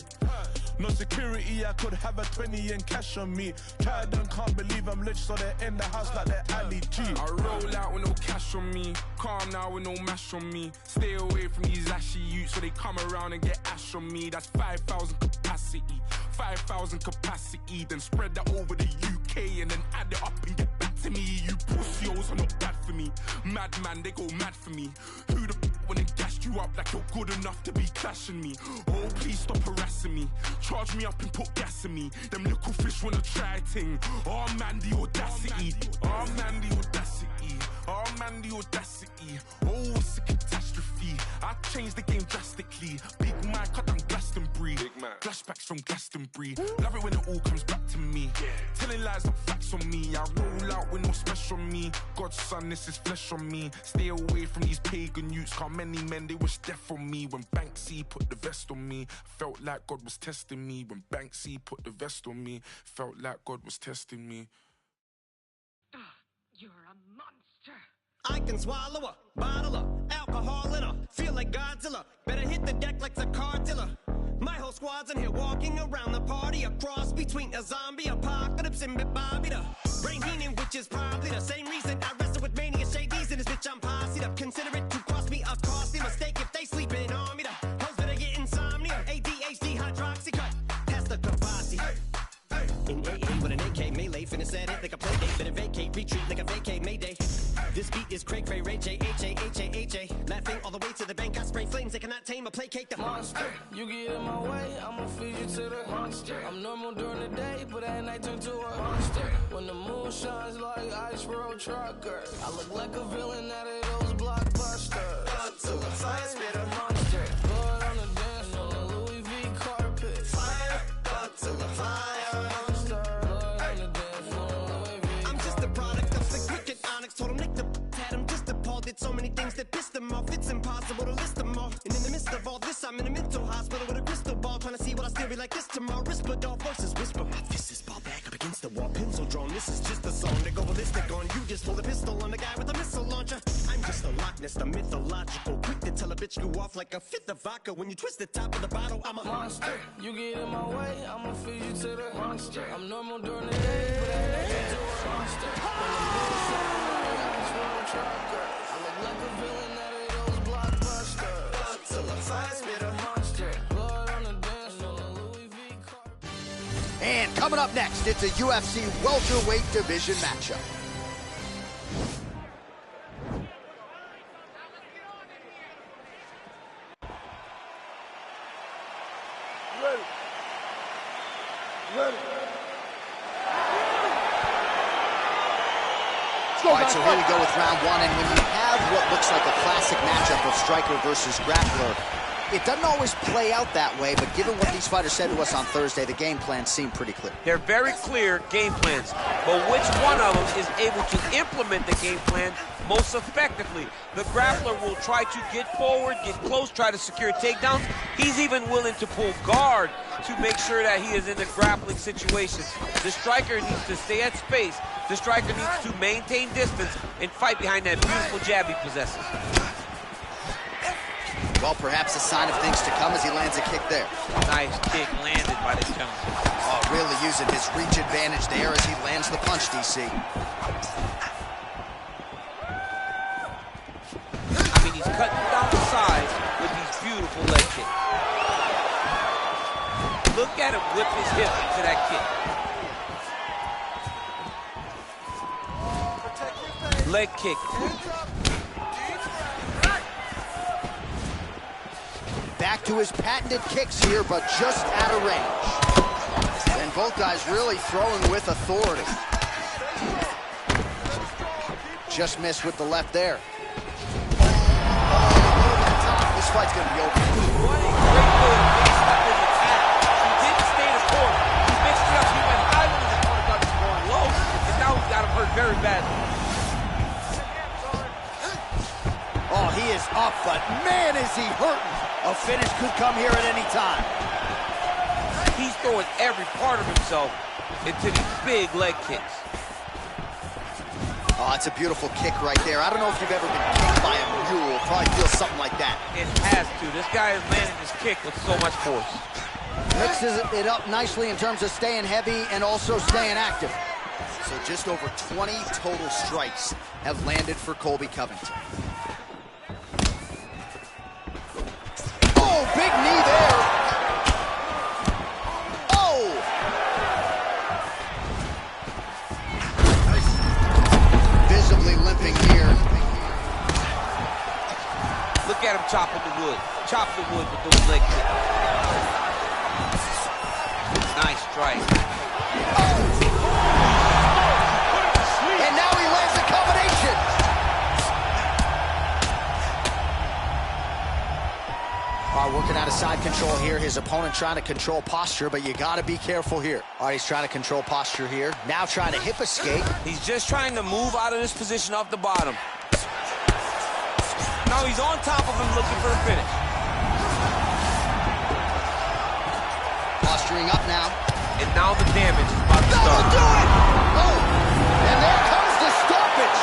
No security, I could have a 20 in cash on me. Tried and can't believe I'm rich, so they're in the house like they're Ali G. I roll out with no cash on me, calm now with no mash on me. Stay away from these ashy youths so they come around and get ash on me. That's 5,000 capacity, 5,000 capacity. Then spread that over the UK and then add it up and get back to me. You pussios are not bad for me. Madman, they go mad for me. Who the when they gassed you up like you're good enough to be clashing me? Oh, please stop harassing me. Charge me up and put gas in me. Them little fish wanna try ting. Oh man, the audacity. Oh man, the audacity. Oh man, the audacity. Oh, it's a catastrophe. I changed the game drastically. Big Mike, cut down Glastonbury. Flashbacks from Glastonbury. Love it when it all comes back to me. Telling lies, not facts on me. I roll out with no special on me. God's son, this is flesh on me. Stay away from these pagan youths. Cause many men, they wish death on me. When Banksy put the vest on me, felt like God was testing me. When Banksy put the vest on me, felt like God was testing me. You're a monster. I can swallow a bottle of alcohol in her. Feel like Godzilla. Better hit the deck like the cartilla. My whole squad's in here walking around the party. A cross between a zombie apocalypse and Bobby the brain healing, which is probably the same reason I wrestle with mania shades in this bitch. I'm posse up. Consider it to cost me a costly mistake if they sleeping on me. The hoes better get insomnia. ADHD hydroxy cut. Pass the Kavasi. In AA with an AK melee, finna set it like a play date. Better vacate, retreat like a vacate Mayday. This beat is cray cray, Ray J, H-A-H-A-H-A. Laughing all the way to the bank, I spray flames. They cannot tame or placate the monster. You get in my way, I'ma feed you to the monster. I'm normal during the day, but at night turn to a monster. When the moon shines like ice road trucker, I look like a villain out of those blockbusters. Up to a fire spitter monster. Blood on the dance on the Louis V carpet. on. You just pull a pistol on the guy with a missile launcher. I'm just a Loch Ness, the mythological. Quick to tell a bitch you off like a fifth of vodka. When you twist the top of the bottle, I'm a monster. You get in my way, I'ma feed you to the monster. I'm normal during the day, but I ain't into a monster. When the moon shines, I just want trucker. I look like a villain out of those blockbusters. Till the fire spit a monster. Blood on the dance floor, Louis V. And coming up next, it's a UFC welterweight division matchup. All right, so here we go with round one, and when you have what looks like a classic matchup of striker versus grappler, it doesn't always play out that way, but given what these fighters said to us on Thursday, the game plan seemed pretty clear. They're very clear game plans, but which one of them is able to implement the game plan most effectively? The grappler will try to get forward, get close, try to secure takedowns. He's even willing to pull guard to make sure that he is in the grappling situations. The striker needs to stay at space. The striker needs to maintain distance and fight behind that beautiful jab he possesses. Well, perhaps a sign of things to come as he lands a kick there. Nice kick landed by the gentleman. Oh, really using his reach advantage there as he lands the punch, DC. I mean, he's cutting down the sides with these beautiful leg kicks. Look at him whip his hip into that kick. Leg kick. Back to his patented kicks here, but just out of range. And both guys really throwing with authority. Just missed with the left there. This fight's going to be over. What a great way of mixing up his attack. He didn't stay the court. He mixed it up. He went high when his opponent thought he was going low, and now he's got him hurt very badly. Oh, he is up, but man, is he hurting. A finish could come here at any time. He's throwing every part of himself into these big leg kicks. Oh, it's a beautiful kick right there. I don't know if you've ever been kicked by a mule. Probably feels something like that. It has to. This guy is landing his kick with so much force. Mixes it up nicely in terms of staying heavy and also staying active. So just over 20 total strikes have landed for Colby Covington. Oh, big knee there. Oh! Visibly limping here. Look at him chopping the wood. Chop the wood with those leg kicks. Nice strike. Oh! And now he lands a combination. All right, working out of side control here. His opponent trying to control posture, but you got to be careful here. All right, he's trying to control posture here. Now trying to hip escape. He's just trying to move out of this position off the bottom. Now he's on top of him looking for a finish. Posturing up now. And now the damage is about to start. Do it! Oh, and there comes the stoppage.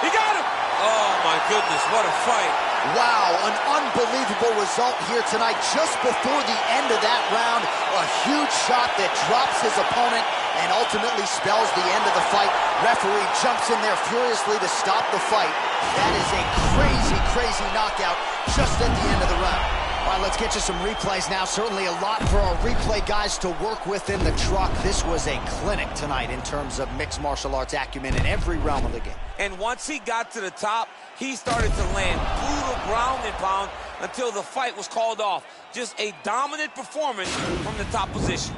He got him! Oh, my goodness, what a fight. Wow, an unbelievable result here tonight. Just before the end of that round, a huge shot that drops his opponent and ultimately spells the end of the fight. Referee jumps in there furiously to stop the fight. That is a crazy, crazy knockout just at the end of the round. All right, let's get you some replays now. Certainly a lot for our replay guys to work with in the truck. This was a clinic tonight in terms of mixed martial arts acumen in every realm of the game. And once he got to the top, he started to land brutal ground and pound until the fight was called off. Just a dominant performance from the top position.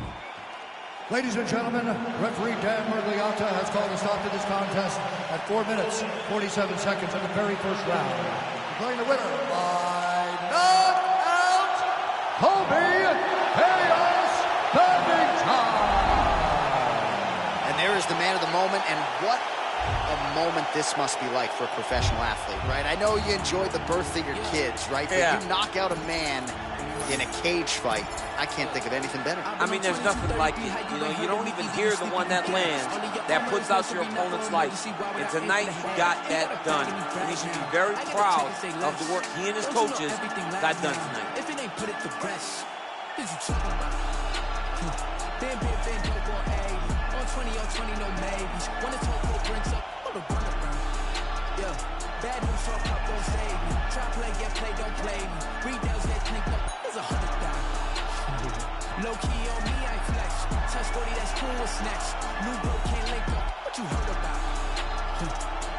Ladies and gentlemen, referee Dan Mergliata has called a stop to this contest at 4 minutes, 47 seconds in the very first round. Declaring the winner by knockout, Colby Chaos Covington. And there is the man of the moment, and what a moment this must be like for a professional athlete, right? I know you enjoyed the birth of your kids, right? Yeah. But you knock out a man in a cage fight, I can't think of anything better. I mean, there's nothing like it. You know, you don't even hear the one that lands, that puts out your opponent's life. And tonight, he got that done. And he should be very proud of the work he and his coaches got done tonight. If it ain't put it to rest, what you talking about? Been dope on 80. On 20, no maybes. When the Toko brings up, all the run around. Yeah, bad news talk up, don't save me. Try play, yeah, play, don't play me. Retails get clinked up, there's 100,000. Low key on me, I flex. Touch 40, that's cool, what's next? New bro can't link up, what you heard about?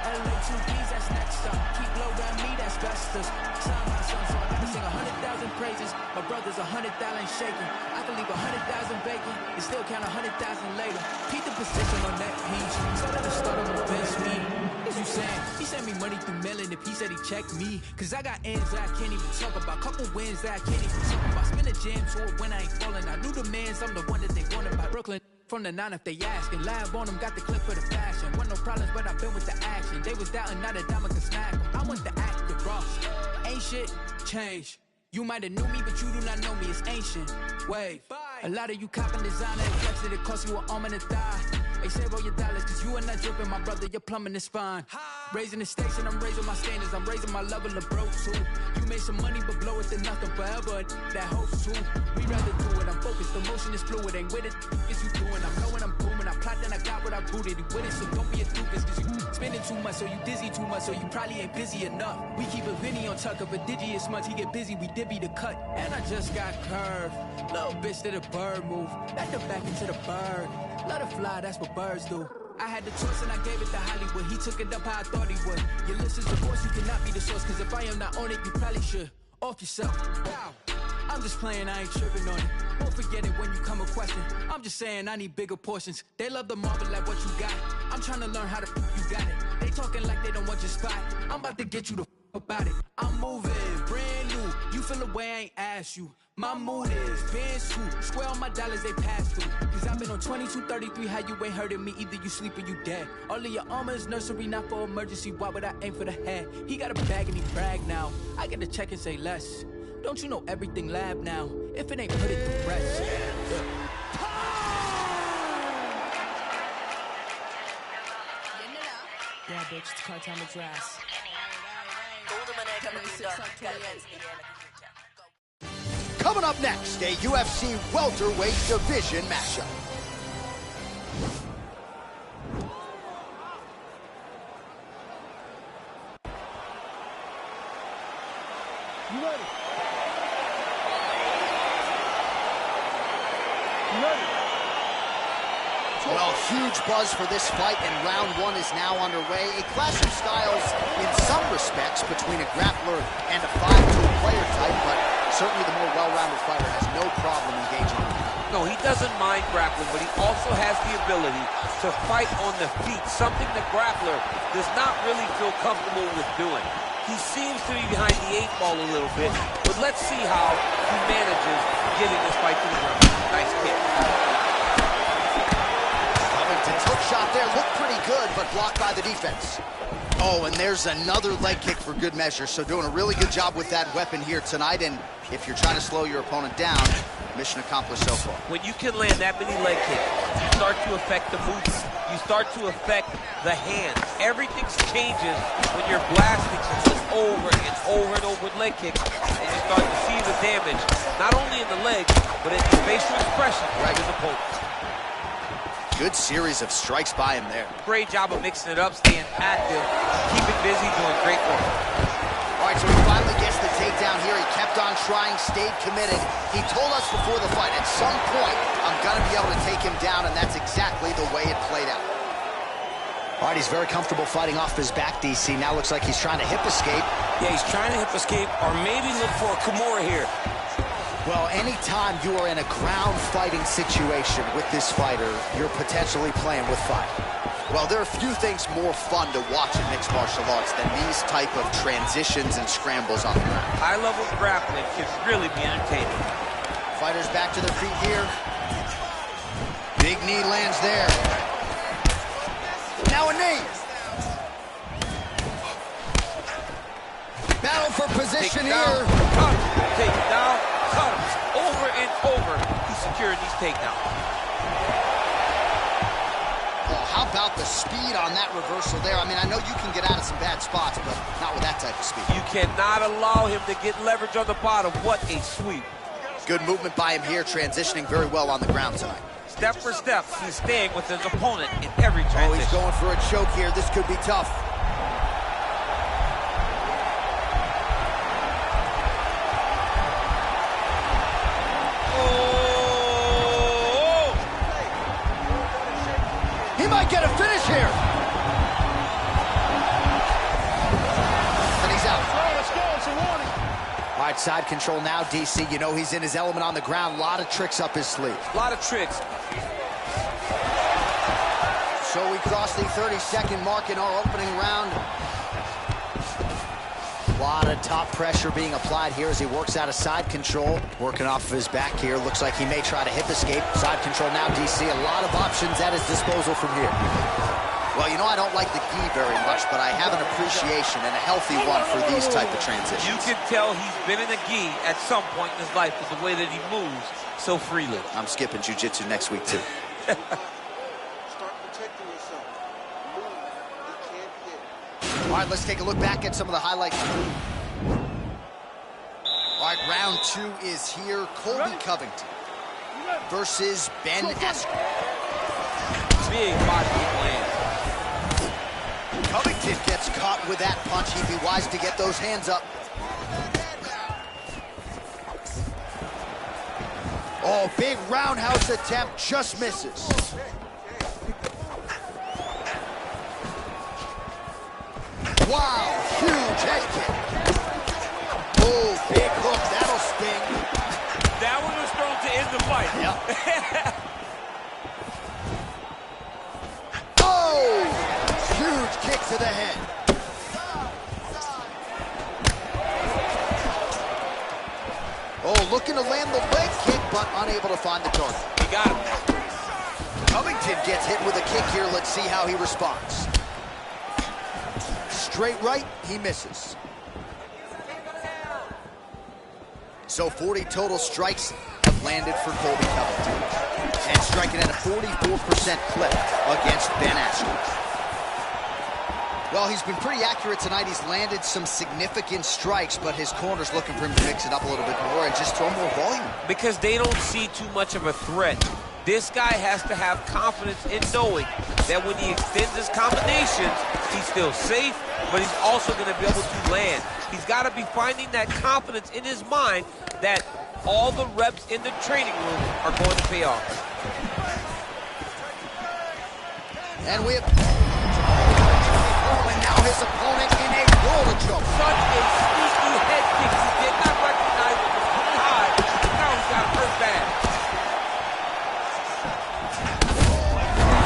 LA 2Bs, that's next up. Keep low around me, that's besters. Sign my son, so I gotta sing 100,000 praises. My brother's 100,000 shaking. I can leave 100,000 vacant and still count 100,000 later. Keep the position on that piece. Started to start on the bench me. What you saying? He sent me money through mailing if he said he checked me. Cause I got ends that I can't even talk about. Couple wins that I can't even talk about. Spin a jam tour when I ain't falling. I knew the mans, I'm the one that they wanted by Brooklyn. From the 9 if they asking. Lab on them, got the clip for the fashion. Want no problems, but I've been with the action. They was doubting, not a diamond can smack them. I want the active Ross. Ain't shit change. You might have knew me, but you do not know me. It's ancient. Wave. A lot of you copping designer and flexing. It cost you an arm and a thigh. They save all your dollars, cause you are not dripping, my brother. Your plumbing is fine. Raising the stakes and I'm raising my standards. I'm raising my level of broke too. You made some money, but blow it to nothing forever. That hopes too. We rather do it. I'm focused. The motion is fluid. Ain't with it. Is you doing? I'm knowing I'm booming. I plot then I got what I booted. You with it, so don't be a doofus. Cause you spending too much, so you dizzy too much, so you probably ain't busy enough. We keep a Vinny on tuck up a digi as much. He get busy, we divvy the cut. And I just got curved. Little bitch did a bird move. Back the back into the bird. Let her fly, that's what birds do. I had the choice and I gave it to Hollywood. He took it up how I thought he would. Your list is the voice, you cannot be the source. Cause if I am not on it, you probably should. Off yourself. Wow. I'm just playing, I ain't tripping on it. Won't forget it when you come a question. I'm just saying I need bigger portions. They love the marvel at what you got. I'm trying to learn how to you got it. They talking like they don't want your spot. I'm about to get you the about it. I'm moving, brand new. You feel the way I ain't asked you. My mood is been true. Square on my dollars, they pass through. Cause I've been on 2233, how you ain't hurting me. Either you sleep or you dead. All of your armor is nursery, not for emergency. Why would I aim for the head? He got a bag and he brag now. I get to check and say less. Don't you know everything lab now? If it ain't put it to rest. Yeah, bitch, it's car time to dress. Coming up next, a UFC welterweight division matchup. You ready? You ready? Well, huge buzz for this fight, and round one is now underway. A clash of styles in some respects between a grappler and a 5-tool player type, but certainly the more well-rounded fighter has no problem engaging. No, he doesn't mind grappling, but he also has the ability to fight on the feet, something the grappler does not really feel comfortable with doing. He seems to be behind the 8 ball a little bit, but let's see how he manages getting this fight to the ground. Nice kick. Covington's hook shot there looked pretty good, but blocked by the defense. Oh, and there's another leg kick for good measure, so doing a really good job with that weapon here tonight, and if you're trying to slow your opponent down, mission accomplished so far. When you can land that many leg kicks, you start to affect the movement. You start to affect the hands. Everything changes when you're blasting just over and over and over with leg kicks, and you start to see the damage, not only in the legs, but in the facial expression of his opponent. Good series of strikes by him there. Great job of mixing it up, staying active, keeping busy, doing great work. All right, so he finally gets the takedown here. He kept on trying, stayed committed. He told us before the fight, at some point, I'm gonna be able to take him down, and that's exactly the way it played out. All right, he's very comfortable fighting off his back, DC. Now looks like he's trying to hip escape. Yeah, he's trying to hip escape, or maybe look for a Kimura here. Well, anytime you are in a ground fighting situation with this fighter, you're potentially playing with fire. Well, there are few things more fun to watch in mixed martial arts than these type of transitions and scrambles on the ground. High-level grappling can really be entertaining. Fighters back to their feet here. Big knee lands there. Now a knee. Battle for position here. Take it down. Cut him. over, he's securing these takedowns. Oh, how about the speed on that reversal there? I mean, I know you can get out of some bad spots, but not with that type of speed. You cannot allow him to get leverage on the bottom. What a sweep. Good movement by him here, transitioning very well on the ground side. Step for step, he's staying with his opponent in every transition. Oh, he's going for a choke here. This could be tough. Oh! He might get a finish here. And he's out. Oh, let's go. It's a warning. All right, side control now, DC. You know he's in his element on the ground. A lot of tricks up his sleeve. A lot of tricks. So we cross the 30-second mark in our opening round. A lot of top pressure being applied here as he works out of side control. Working off of his back here. Looks like he may try to hip escape. Side control now, DC. A lot of options at his disposal from here. Well, you know I don't like the gi very much, but I have an appreciation and a healthy one for these type of transitions. You can tell he's been in a gi at some point in his life with the way that he moves so freely. I'm skipping jiu-jitsu next week, too. All right, let's take a look back at some of the highlights. All right, round 2 is here. Colby Covington versus Ben Askren. Big body land. Covington gets caught with that punch. He'd be wise to get those hands up. Oh, big roundhouse attempt, just misses. Wow, huge head kick. Oh, big hook, that'll sting. That one was thrown to end the fight. Yep. Oh, huge kick to the head. Oh, looking to land the leg kick, but unable to find the target. He got him. Covington gets hit with a kick here. Let's see how he responds. Straight right, he misses. So 40 total strikes have landed for Colby Covington. And striking at a 44% clip against Ben Askren. Well, he's been pretty accurate tonight. He's landed some significant strikes, but his corner's looking for him to mix it up a little bit more and just throw more volume. Because they don't see too much of a threat. This guy has to have confidence in knowing that when he extends his combinations, he's still safe, but he's also going to be able to land. He's got to be finding that confidence in his mind that all the reps in the training room are going to pay off. And we have... Oh, and now his opponent in a roller choke. Such a sneaky head kick. He did not recognize it was pretty high, but now he's got hurt bad.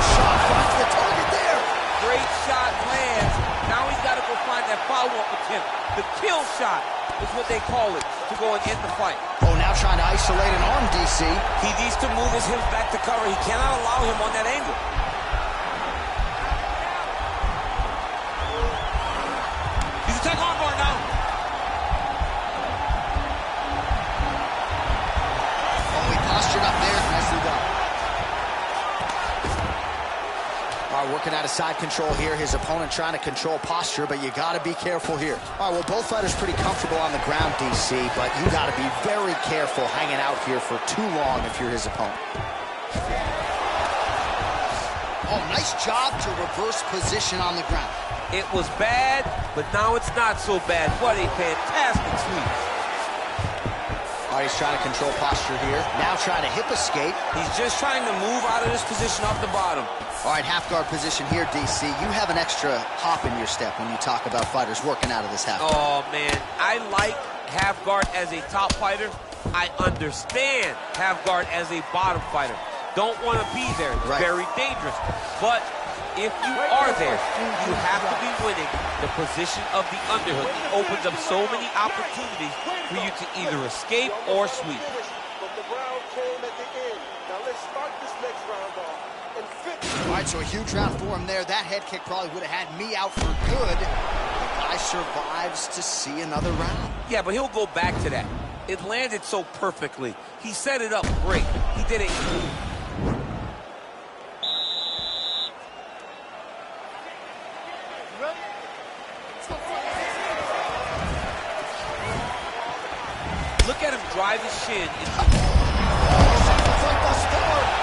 Shot finds the target there. Great shot lands. Now he's got to go find that follow-up attempt. The kill shot is what they call it, to go and end the fight. Oh, now trying to isolate an arm, DC. He needs to move his hips back to cover. He cannot allow him on that angle. He's a tech armbar now. Oh, he postured up there. Nicely done. All right, working out of side control here. His opponent trying to control posture, but you got to be careful here. All right, well, both fighters pretty comfortable on the ground, DC, but you got to be very careful hanging out here for too long if you're his opponent. Oh, nice job to reverse position on the ground. It was bad, but now it's not so bad. What a fantastic sweep. All right, he's trying to control posture here. Now trying to hip escape. He's just trying to move out of this position off the bottom. All right, half guard position here, DC. You have an extra hop in your step when you talk about fighters working out of this half guard. Oh, man. I like half guard as a top fighter. I understand half guard as a bottom fighter. Don't want to be there. It's very dangerous. But if you are there, you have to be winning the position of the underhook. It opens up so many opportunities for you to either escape or sweep. All right, so a huge round for him there. That head kick probably would have had me out for good. The guy survives to see another round. Yeah, but he'll go back to that. It landed so perfectly. He set it up great. He did it. Look at him drive his shin.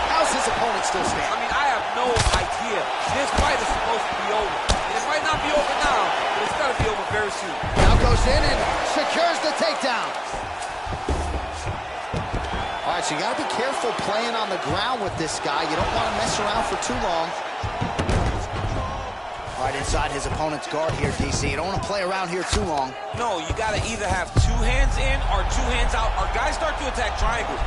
How's his opponent still standing? I mean, I have no idea. This fight is supposed to be over. And it might not be over now, but it's got to be over very soon. Now goes in and secures the takedown. All right, so you got to be careful playing on the ground with this guy. You don't want to mess around for too long. Right inside his opponent's guard here, DC. You don't want to play around here too long. No, you got to either have 2 hands in or 2 hands out. Our guys start to attack triangle.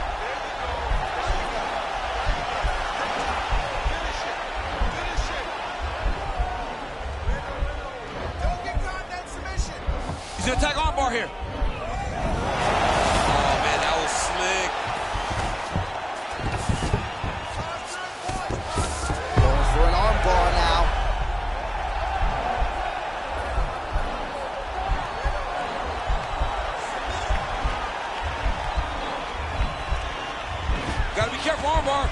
He's going to attack armbar here. Oh, man, that was slick. Going for an armbar now. Got to be careful, armbar.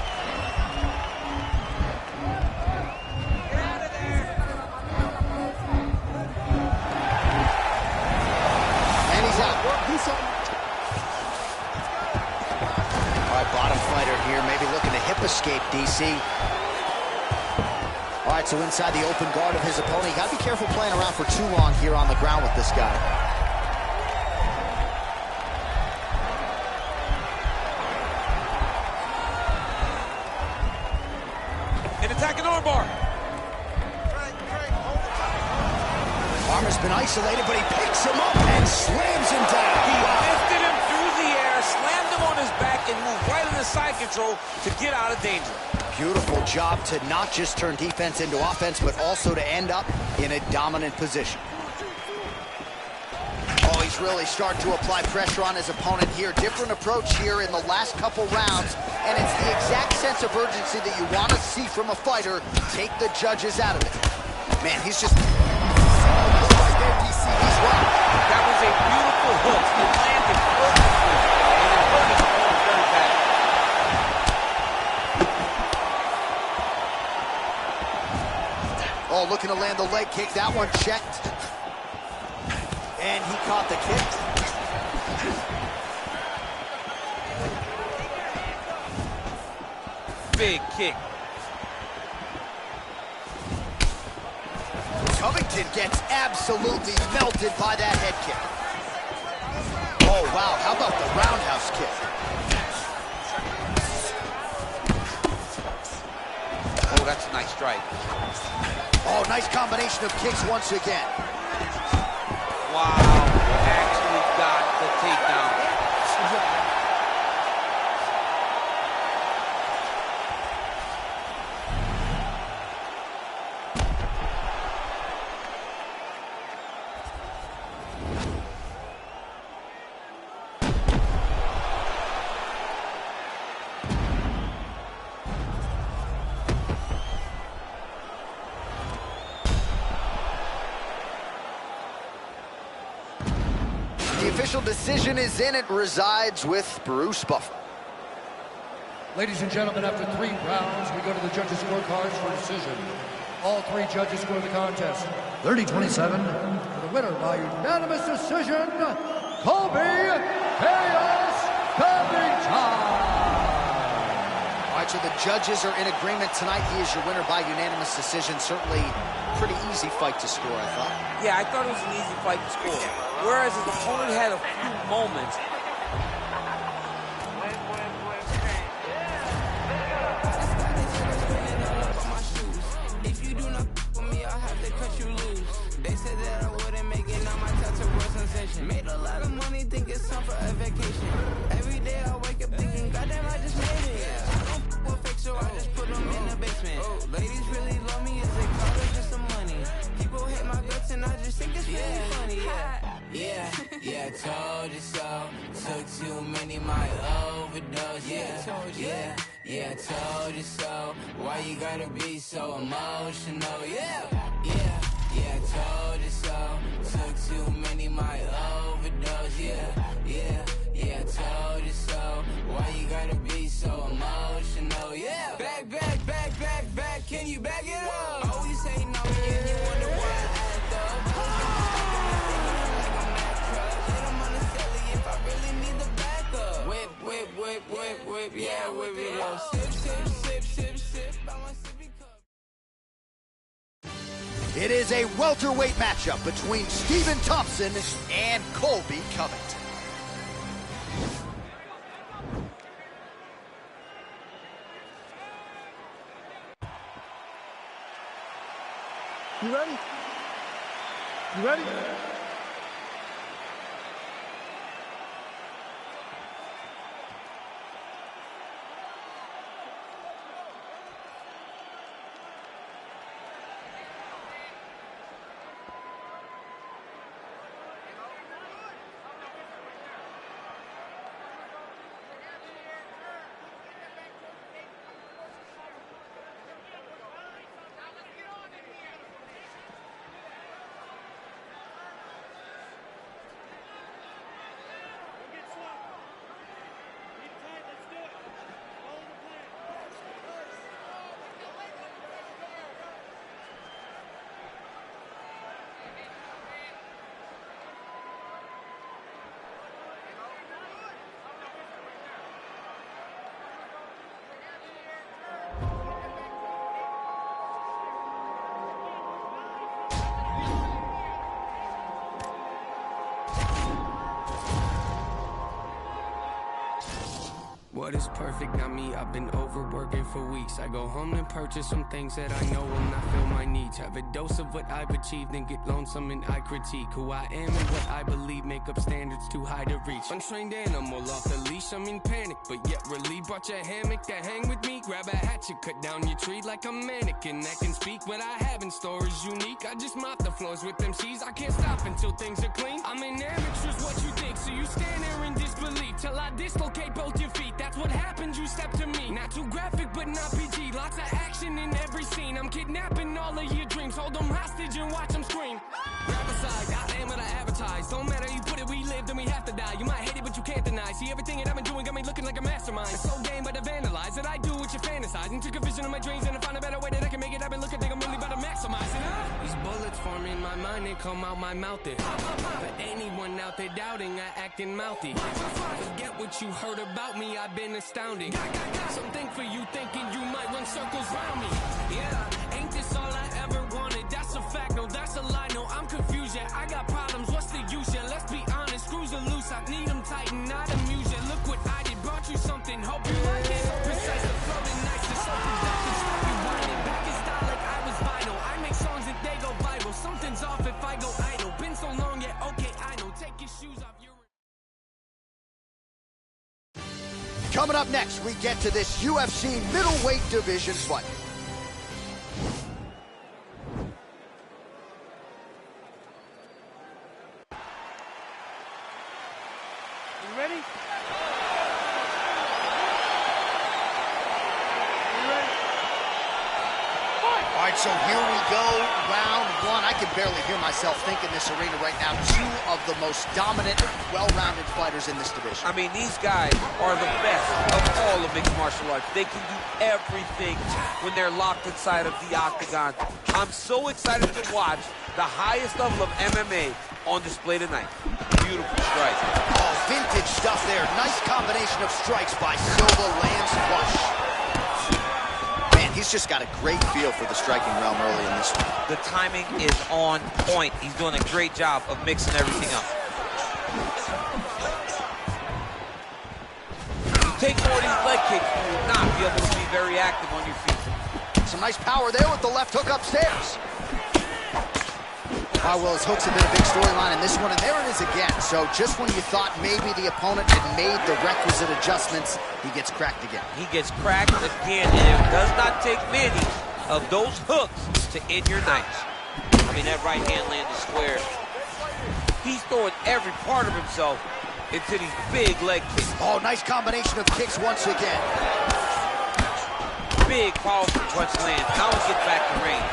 Bottom fighter here, maybe looking to hip escape, DC. All right, so inside the open guard of his opponent. You got to be careful playing around for too long here on the ground with this guy. And attacking armbar. Armor's been isolated, but he picks him up and slams him down. He lifted him through the air, slammed him on his back, and moved right into side control to get out of danger. Beautiful job to not just turn defense into offense, but also to end up in a dominant position. Oh, he's really starting to apply pressure on his opponent here. Different approach here in the last couple rounds, and it's the exact sense of urgency that you want to see from a fighter. Take the judges out of it. Man, he's just... That was a beautiful hook. It landed perfectly, and it hurt his opponent very bad. Oh, looking to land the leg kick. That one checked. And he caught the kick. Big kick. Covington gets absolutely melted by that head kick. Oh, wow. How about the roundhouse kick? Oh, that's a nice strike. Oh, nice combination of kicks once again. Wow. Actually got the takedown. The official decision is in. It resides with Bruce Buffer. Ladies and gentlemen, after 3 rounds, we go to the judges' scorecards for decision. All 3 judges score the contest 30-27 for the winner by unanimous decision, Colby Chaos Covington. All right, so the judges are in agreement tonight. He is your winner by unanimous decision. Certainly pretty easy fight to score, I thought. Yeah, I thought it was an easy fight to score. Whereas his opponent had a few moments. If you do not with me, I'll have to cut you loose. They said that I wouldn't make it, now my tattoo was sensation. Made a lot of money, think it's time for a vacation. Every day I wake up thinking, goddamn, I just made it. I don't with fake, so I just put them in the basement. Ladies really love me, is it called or just some money? People hate my guts and I just think it's really funny, Yeah, told you so. Took too many, my overdose. Yeah, told you so. Why you gotta be so emotional? Yeah, told you so. Took too many, my overdose. Yeah, is a welterweight matchup between Stephen Thompson and Colby Covington. You ready? You ready? What is perfect? Not me, I've been overworking for weeks. I go home and purchase some things that I know will not fill my needs. Have a dose of what I've achieved and get lonesome and I critique who I am and what I believe make up standards too high to reach. Untrained animal off the leash, I'm in panic, but yet relieved. Brought your hammock to hang with me, grab a hatchet, cut down your tree like a mannequin that can speak. What I have in store is unique. I just mop the floors with them C's. I can't stop until things are clean. I'm an amateur's what you think, so you stand there in disbelief till I dislocate both your feet. That's what happens, you step to me. Not too graphic, but not PG. Lots of action in every scene. I'm kidnapping all of your dreams. Hold them hostage and watch them scream. Grab aside, I am what I advertise. Don't matter, you put it, we live, then we have to die. You might hate it, but you can't deny. See, everything that I've been doing got me looking like a mastermind. It's so game, but I vandalize that I do what you fantasize. And took a vision of my dreams and I found a better way that I can make it. I've been looking, think I'm really about to maximize it. These bullets form in my mind and come out my mouth. For anyone out there doubting, I acting mouthy. Forget what you heard about me, I've been astounding. Something for you thinking you might run circles round me. Yeah, ain't this all I ever wanted? That's a fact, no, that's a lie. No, I'm confused, yeah, I got problems, what's the use? Yeah, let's be honest, screws are loose, I need them tighten, not amuse. Yeah, look what I did, brought you something, hope you like it. So precise, the floating nice, the so productive, stop you whining. Back in style like I was vinyl, I make songs and they go viral. Something's off if I go idle. Been so long, yeah, okay, I know. Take your shoes off, you're... Coming up next, we get to this UFC middleweight division fight. You ready? All right, so here we go, round one. I can barely hear myself think in this arena right now. Two of the most dominant, well-rounded fighters in this division. I mean, these guys are the best of all of mixed martial arts. They can do everything when they're locked inside of the octagon. I'm so excited to watch the highest level of MMA on display tonight. Beautiful strike. Oh, vintage stuff there. Nice combination of strikes by Silva, lands flush. He's just got a great feel for the striking realm early in this one. The timing is on point. He's doing a great job of mixing everything up. You take more of these leg kicks, you will not be able to be very active on your feet. Some nice power there with the left hook upstairs. Well, his hooks have been a big storyline in this one, and there it is again. So just when you thought maybe the opponent had made the requisite adjustments, he gets cracked again. He gets cracked again, and it does not take many of those hooks to end your nights. I mean, that right hand landed square. He's throwing every part of himself into these big leg kicks. Oh, nice combination of kicks once again. Big, powerful punch lands. Now he gets back to range.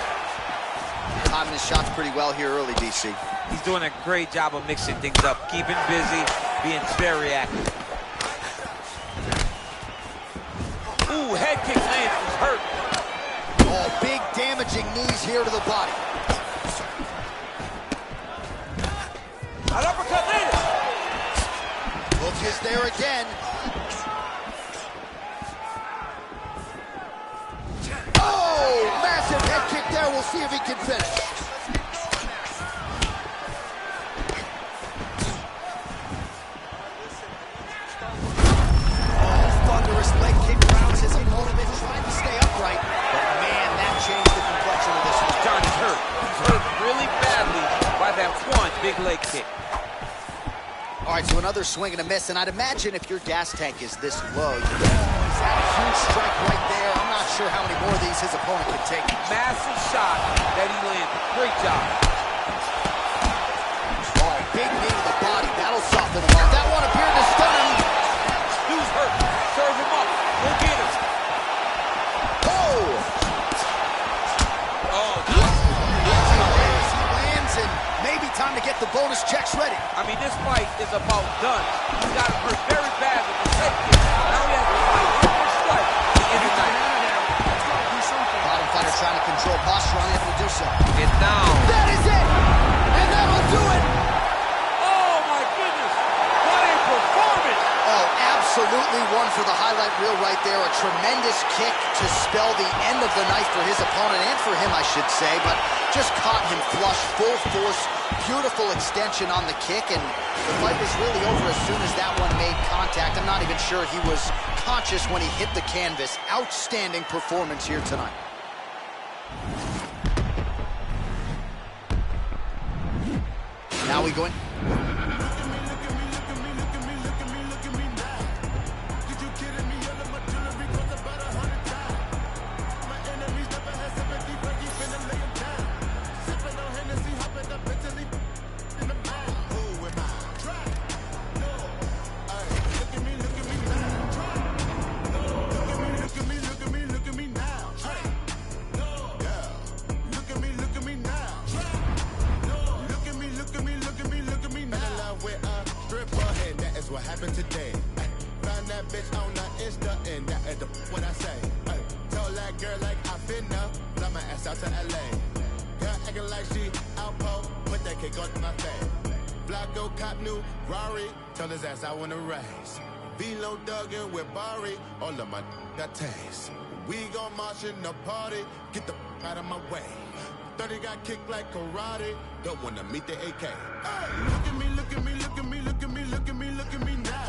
Timing his shots pretty well here early, DC. He's doing a great job of mixing things up, keeping busy, being very active. Ooh, head kick lands, he's hurt. Oh, big damaging knees here to the body. An uppercut landed. Hook is there again. Oh, massive head kick there. We'll see if he can finish. one big leg kick. All right, so another swing and a miss, and I'd imagine if your gas tank is this low, he's had a huge strike right there. I'm not sure how many more of these his opponent can take. Massive shot that he landed. Great job. Oh, big knee to the body. That'll soften him up. That one appeared to stun him. Dude's hurt. Serve him up. Go get him. Oh! Oh, he lands, and maybe time to get the bonus checks ready. I mean, this fight is about done. He got him hurt very bad with the leg kick. Now he has to fight one more strike to end the night. Bottom fighter trying to control posture, unable to do so. And now. That is it! And that'll do it! Oh, my goodness. What a performance! Oh, absolutely one for the highlight reel right there. A tremendous kick to spell the end of the night for his opponent, and for him, I should say, but just caught him flush, full force, beautiful extension on the kick, and the fight was really over as soon as that one made contact. I'm not even sure he was conscious when he hit the canvas. Outstanding performance here tonight. Now we go in. What happened today? Found that bitch on the Insta, and that is what I say. Told that girl like I finna fly my ass out to LA. Girl acting like she outpost, put that cake on my face. Flacco cop new Rari, told his ass I wanna race. Velo Duggan with Barry, all of my got taste. We gon' march in the party, get the out of my way. 30 got kicked like karate, don't wanna meet the AK. Hey, look at me, look at me, look at me, look at me, look at me, look at me now.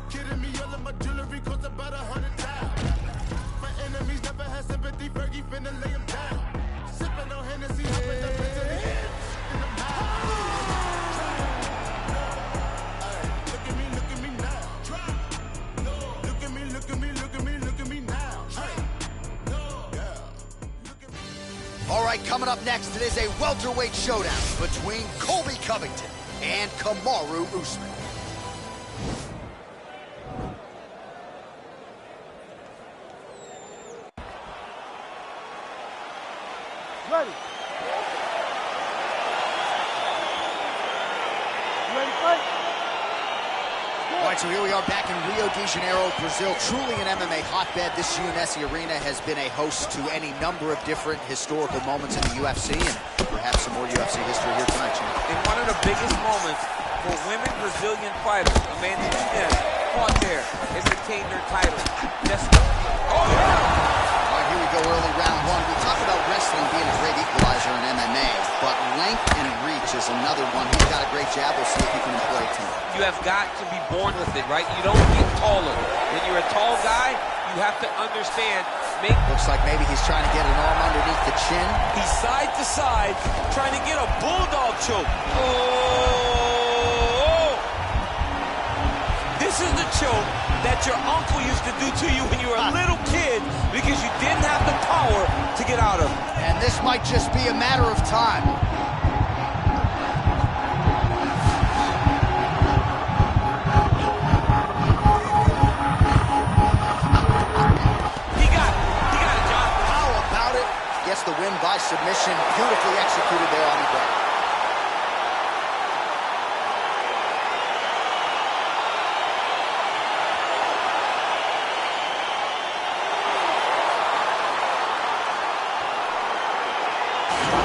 Kidding me, all of my jewelry costs about 100,000. My enemies never had sympathy, Fergie finna lay him down. Sipping on Hennessy, hopping up into the head. In the mouth. Hey, look at me now. Look at me, look at me, look at me, look at me now. Hey, yeah. All right, coming up next, it is a welterweight showdown between Colby Covington and Kamaru Usman. Ready. You ready to fight? All right, so here we are back in Rio de Janeiro, Brazil. Truly an MMA hotbed. This UNSC arena has been a host to any number of different historical moments in the UFC, and perhaps some more UFC history here tonight, Jim. In one of the biggest moments for women Brazilian fighters, Amanda Nunes fought there and retained her title. Just all right, here we go, early round one. We talk about wrestling being a great equalizer in MMA, but length and reach is another one. He's got a great jab. We'll see if he can employ it tonight. You have got to be born with it, right? You don't get taller. When you're a tall guy, you have to understand. Looks like maybe he's trying to get an arm underneath the chin. He's side to side, trying to get a bulldog choke. Oh! This is the choke that your uncle used to do to you when you were a little kid because you didn't have the power to get out of it. And this might just be a matter of time. Gets the win by submission. Beautifully executed there on the ground.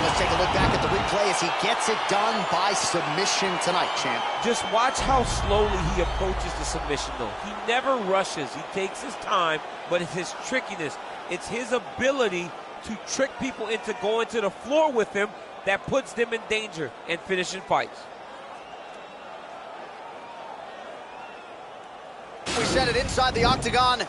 Let's take a look back at the replay as he gets it done by submission tonight, champ. Just watch how slowly he approaches the submission, though. He never rushes. He takes his time, but it's his trickiness. It's his ability to trick people into going to the floor with him that puts them in danger and finishing fights. We set it inside the octagon.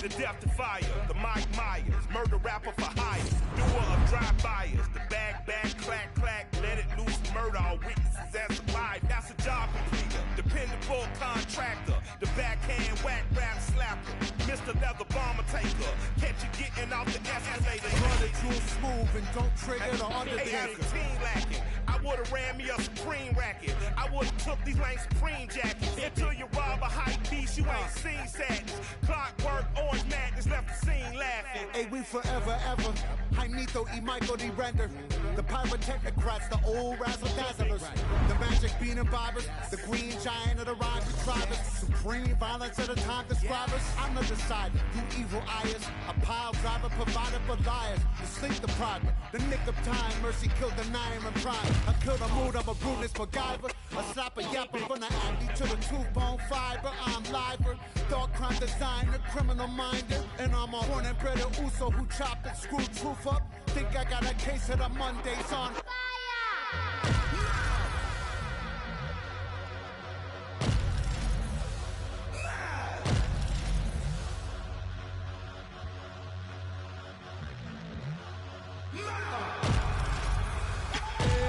the death to fire, the Mike Myers, murder rapper for hire, doer of drive-bys, the bag, clack, clack, let it loose, murder all witnesses as survive. That's a job completer, dependable contractor, the backhand whack rap slapper, Mr. Leather Bomber taker, catch you getting off the escalator. Run it too smooth and don't trigger the undertaker. 18 lacking, I would've ran me a Supreme racket, I would've took these lame Supreme jackets, until you rob a hype piece, you ain't seen sadness, clockwork, orange madness, left the scene laughing. Hey, we forever, ever. Jaimito y Michael D. Render. The pyrotechnocrats, the old razzle-dazzlers. The magic bean imbibers. The green giant of the rhyme contrivers. Supreme violence of the time describers. I'm the decider. You evil eyes. A pile driver provided for liars. The sleep deprived. The nick of time. Mercy killed the nine and prime. I killed a mood. I'm a brutalist MacGyver. A slapper yapper from the acne to the tooth-bone fiber. I'm liver. Dark crime designer. Criminal minder. And I'm a born and bred Uso who chopped and screwed truth up. Think I got a case of the Mondays on fire.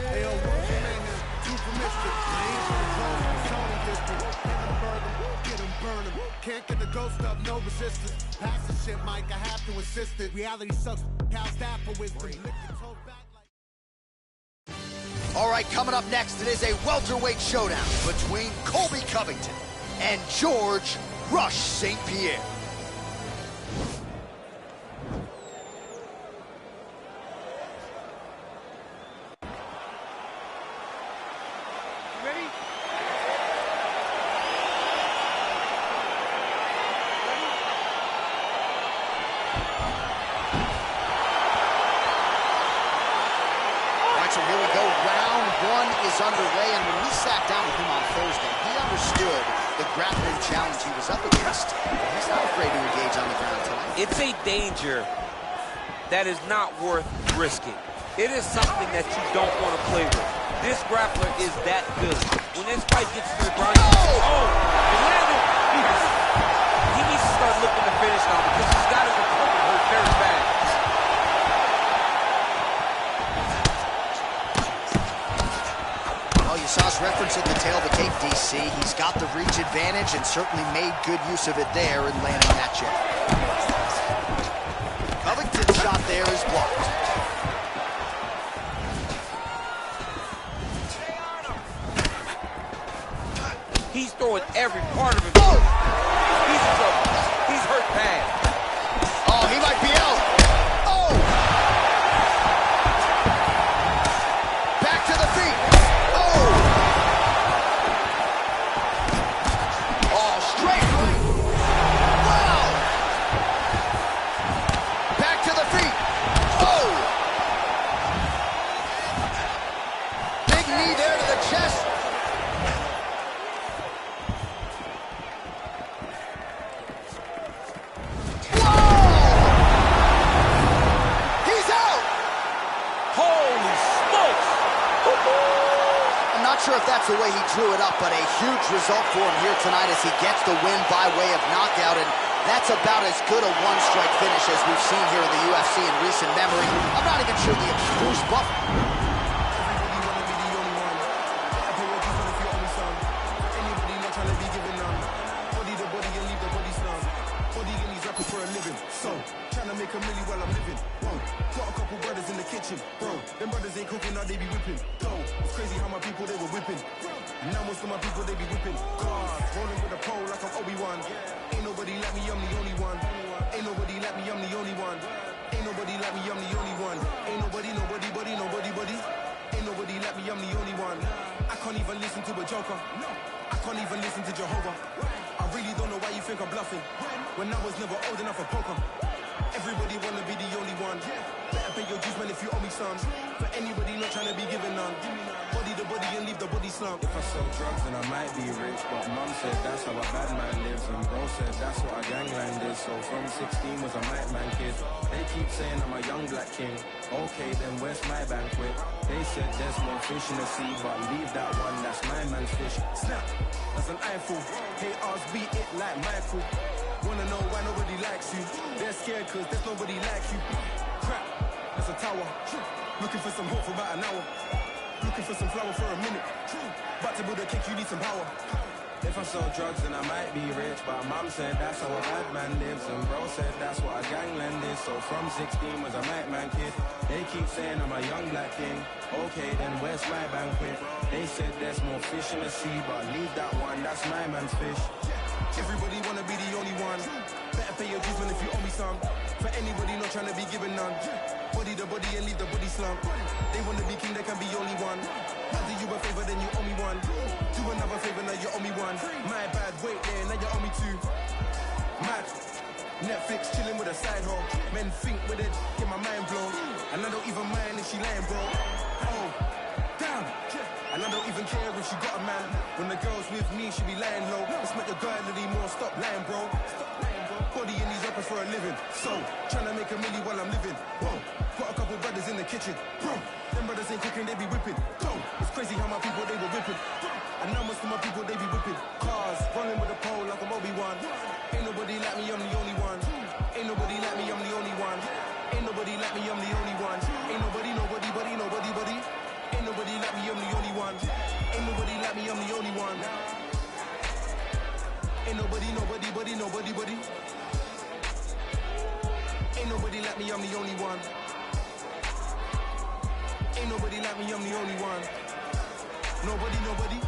Hey, yo, what's your name now? Two for Mr. Names for the drones, Tony District. Get him, burn him. Can't get the ghost up, no resistance. Pass the shit, Mike, I have to insist it. Reality sucks, how's that for wisdom? Lick the toe back like... All right, coming up next, it is a welterweight showdown between Colby Covington and George Rush St. Pierre. Ready? So here we go, round one is underway, and when we sat down with him on Thursday, he understood the grappling challenge he was up against. He's not afraid to engage on the ground tonight. It's a danger that is not worth risking. It is something that you don't want to play with. This grappler is that good. When this fight gets to the ground, he needs to start looking to finish now because he's got his opponent hurt very bad. You saw us referencing the tail of the tape, DC. He's got the reach advantage and certainly made good use of it there in landing that jab. Covington's shot there is blocked. He's throwing every part of himself. He's in trouble. He's hurt bad. Oh, he might be out. Oh! Back to the feet. Sure if that's the way he drew it up, but a huge result for him here tonight as he gets the win by way of knockout, and that's about as good a one-strike finish as we've seen here in the UFC in recent memory. I'm not even sure the Bruce Buffer. Make a milli while I'm living. Whoa, got a couple brothers in the kitchen, bro. Them brothers ain't cooking, now they be whipping. Go, it's crazy how my people they were whipping. Now most of my people they be whipping. Cars, rolling with a pole like I'm Obi-Wan. Ain't nobody like me, I'm the only one. Ain't nobody like me, I'm the only one. Ain't nobody like me, I'm the only one. Ain't nobody like me, I'm the only one. I can't even listen to a joker. I can't even listen to Jehovah. I really don't know why you think I'm bluffing. When I was never old enough for poker. Everybody wanna be the only one. Better pay your dues, man, if you owe me some. For anybody not trying to be given none. Body the body and leave the body slump. If I sell drugs, then I might be rich. But mom said that's how a bad man lives. And bro said that's what a gangland is. So from 16 was a night man kid. They keep saying I'm a young black king. Okay, then where's my banquet? They said there's more fish in the sea, but leave that one, that's my man's fish. Snap, that's an eyeful. Haters beat it like Michael. Wanna know why nobody likes you? They're scared cause there's nobody like you. Crap, that's a tower. Looking for some hope for about an hour. Looking for some flour for a minute. About to build a cake, you need some power. If I sell drugs then I might be rich, but mom said that's how a bad man lives, and bro said that's what a gangland is. So from 16 was a night man kid. They keep saying I'm a young black king. Okay, then where's my banquet? They said there's more fish in the sea, but leave that one, that's my man's fish. Everybody wanna be the only one. Better pay your dues, man, if you owe me some. For anybody not trying to be given none. Body the body and leave the body slump. They wanna be king, they can be only one. I do you a favor, then you owe me one. Do another favor, now you owe me one. My bad, wait there, now you owe me two. Mad. Netflix chilling with a side hoe. Men think with it, get my mind blown. And I don't even mind if she lying, bro. Oh, damn. And I don't even care if she got a man. When the girl's with me, she be lying low. Let's make your girl anymore, stop lying, bro. Body in these rappers for a living. So, trying to make a milli while I'm living. Whoa, got a couple brothers in the kitchen. Bro, them brothers ain't cooking, they be whipping. Go, it's crazy how my people, they were whipping. And now most of my people, they be whipping. Cars, running with a pole like I'm Obi-Wan. Ain't nobody like me, I'm the only one. Ain't nobody like me, I'm the only one. Ain't nobody like me, I'm the only one. Ain't nobody, nobody, buddy, nobody, buddy. Ain't nobody like me, I'm the only one. Ain't nobody like me, I'm the only one. Ain't nobody, nobody, buddy, nobody, buddy. Ain't nobody like me, I'm the only one. Ain't nobody like me, I'm the only one. Nobody, nobody.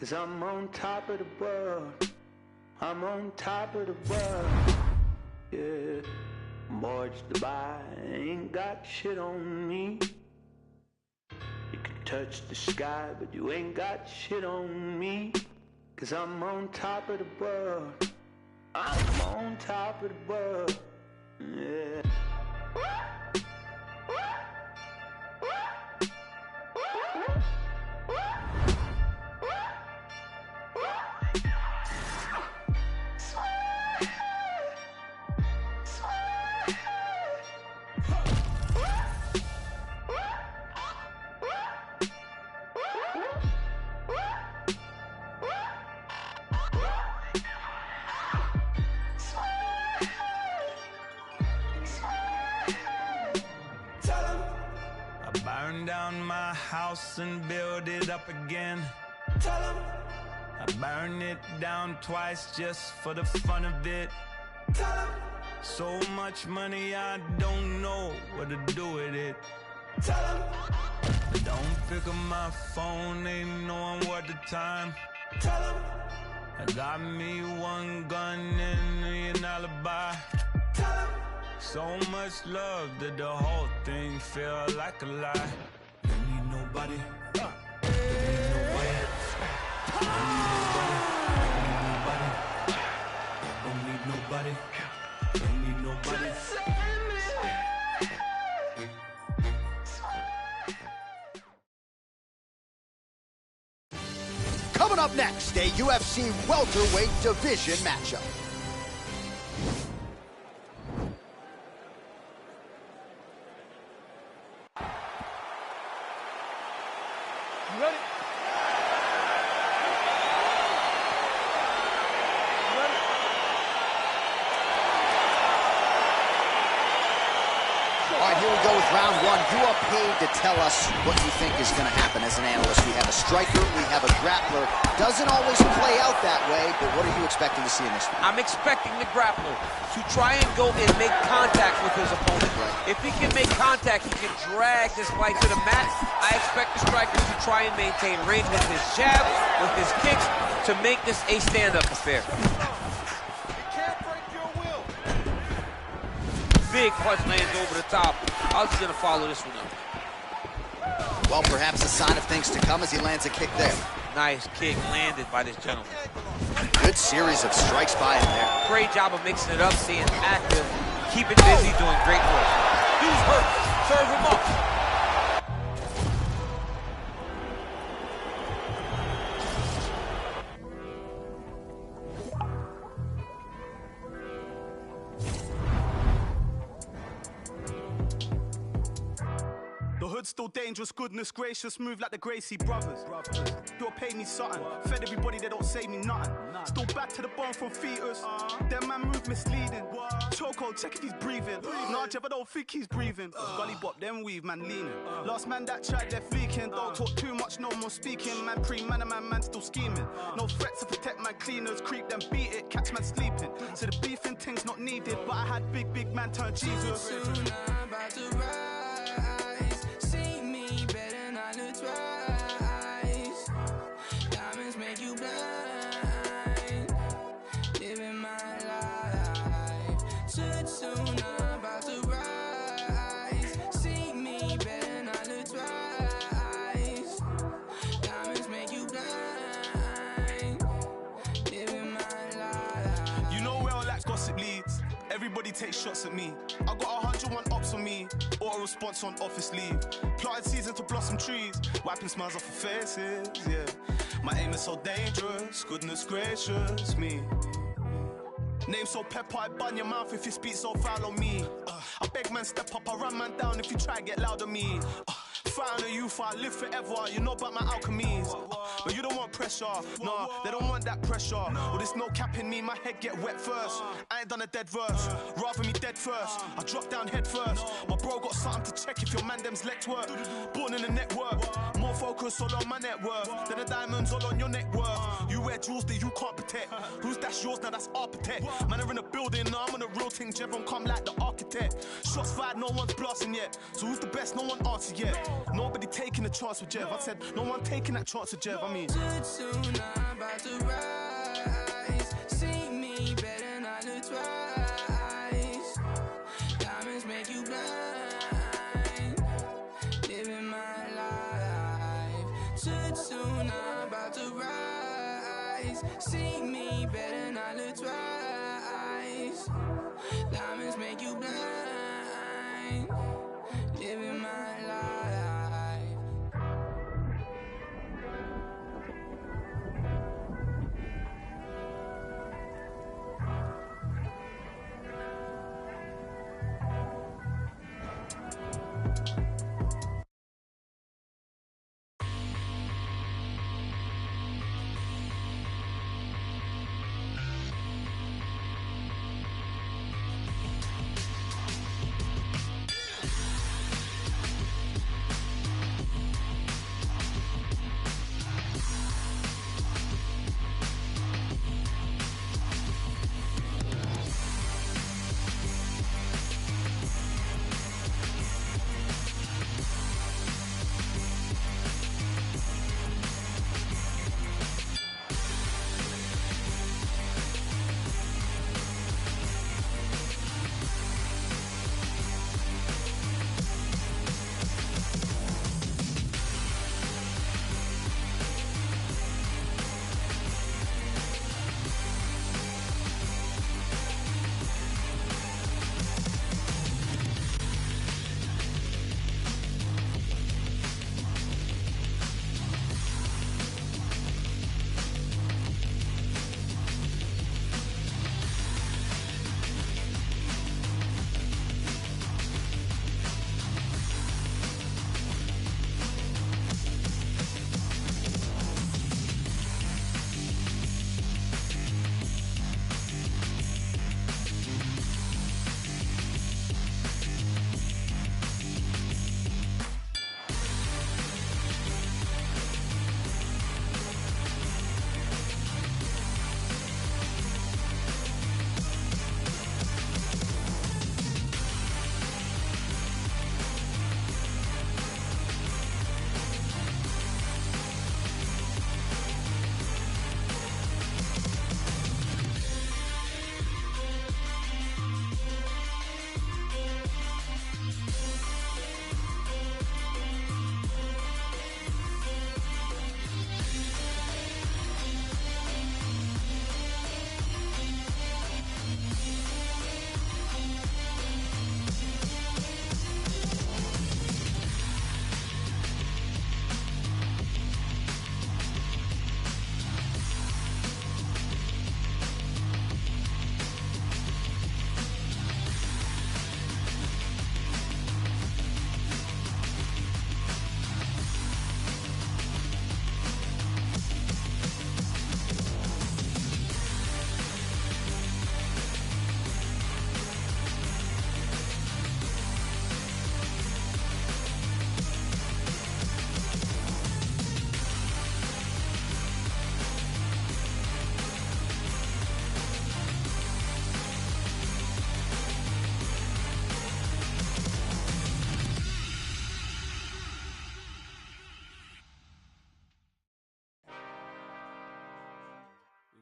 Cause I'm on top of the world. I'm on top of the world. Yeah. Mortgage to buy, ain't got shit on me. You can touch the sky, but you ain't got shit on me. 'Cause I'm on top of the world. I'm on top of the world. Yeah. Burn down my house and build it up again. Tell 'em I burn it down twice just for the fun of it. Tell 'em so much money I don't know what to do with it. Tell 'em I don't pick up my phone, ain't knowing what the time. Tell 'em I got me one gun and an alibi. Tell 'em so much love that the whole thing feel like a lie. Don't need nobody. Don't need nobody. Don't need nobody. Don't need nobody. Coming up next, a UFC welterweight division matchup. You ready? All right, here we go with round one. You are paid to tell us what you think is going to happen as an analyst. We have a striker, we have a grappler. Doesn't always play out that way, but what are you expecting to see in this one? I'm expecting the grappler to try and go and make contact with his opponent. If he can make contact, he can drag this fight to the mat. I expect the striker to try and maintain range with his jab, with his kicks, to make this a stand-up affair. Big punch lands over the top. I was just going to follow this one up. Well, perhaps a sign of things to come as he lands a kick there. Nice kick landed by this gentleman. Good series of strikes by him there. Great job of mixing it up, staying active, keeping busy, doing great work. Dude's hurt. Serve him up. The hood's still dangerous, goodness gracious, move like the Gracie brothers. You'll pay me something, fed everybody, they don't say me nothing. Still back to the bone from fetus, them man move misleading. Choco, check if he's breathing. Nah, Jeff, I don't think he's breathing. Gully bop, them weave, man leaning. Last man that tried, they're fleeking. Don't talk too much, no more speaking. Man pre-man, a man still scheming. No threats to protect man cleaners, creep them, beat it, catch man sleeping. So the beefing thing's not needed, but I had big man turn Jesus. About to rise, see me better not look twice. Diamonds make you blind, living my life. Too soon, I'm about to rise. See me better not look twice. Diamonds make you blind, living my life. You know where all that gossip leads. Everybody takes shots at me. I got 101 ops on me, or a response on office leave. Planted season to blossom trees, wiping smiles off of faces, yeah. My aim is so dangerous, goodness gracious me. Name so pepper, I bun your mouth if you speak so foul on me. I beg man step up, I run man down if you try get loud on me. Fight on the youth, I live forever, you know about my alchemies. But you don't want pressure, no, they don't want that pressure. Well, there's no cap in me, my head get wet first. I ain't done a dead verse, rather me dead first. I drop down head first. My bro got something to check if your man them's legs work. Born in the network, more focus all on my net worth than the diamonds all on your neck worth. You wear jewels that you can't protect. Who's that's yours, now that's architect. Man are in a building, now I'm on a real thing, Jevon come like the architect. Shots fired, no one's blasting yet. So who's the best, no one answered yet. Nobody taking a chance with Jev. I said, no one taking that chance with Jev, I mean. Too soon, I'm about to rise. See me better not look twice. See me, better not look twice. Diamonds make you blind. Living my life.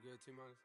good, T-minus?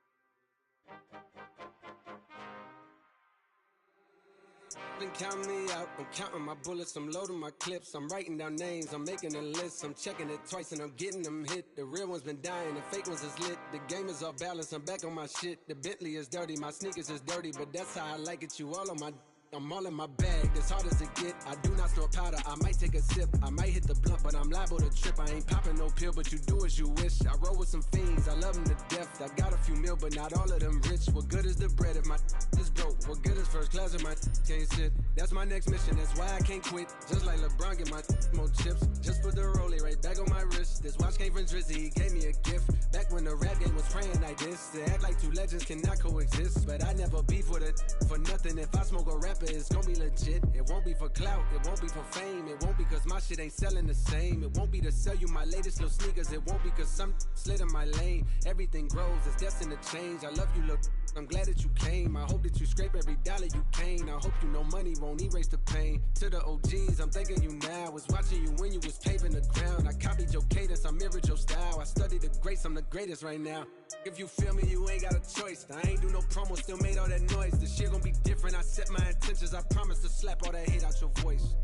Been counting me out, I'm counting my bullets, I'm loading my clips, I'm writing down names, I'm making a list, I'm checking it twice and I'm getting them hit. The real ones been dying, the fake ones is lit, the game is off balance, I'm back on my shit. The Bentley is dirty, my sneakers is dirty, but that's how I like it, you all on my... I'm all in my bag, as hard as it get. I do not store powder, I might take a sip. I might hit the blunt, but I'm liable to trip. I ain't popping no pill, but you do as you wish. I roll with some fiends, I love them to death. I got a few mil, but not all of them rich. What good is the bread if my is broke? What good is first class if my can't sit? That's my next mission, that's why I can't quit. Just like LeBron, get my more chips. Just put the rollie right back on my wrist. This watch came from Drizzy, he gave me a gift. Back when the rap game was praying like this. To act like two legends cannot coexist. But I never beef with it for nothing. If I smoke a rapper, it's gonna be legit. It won't be for clout, it won't be for fame. It won't be cause my shit ain't selling the same. It won't be to sell you my latest little sneakers. It won't be cause some slid in my lane. Everything grows, it's destined to change. I love you, look, I'm glad that you came. I hope that you scrape every dollar you can. I hope you know money won't erase the pain. To the OGs, I'm thanking you now. Was watching you when you was paving the ground. I copied your cadence, I mirrored your style. I studied the greats, I'm the greatest right now. If you feel me, you ain't got a choice. I ain't do no promo, still made all that noise. This shit gon' be different, I set my intentions. I promise to slap all that hate out your voice.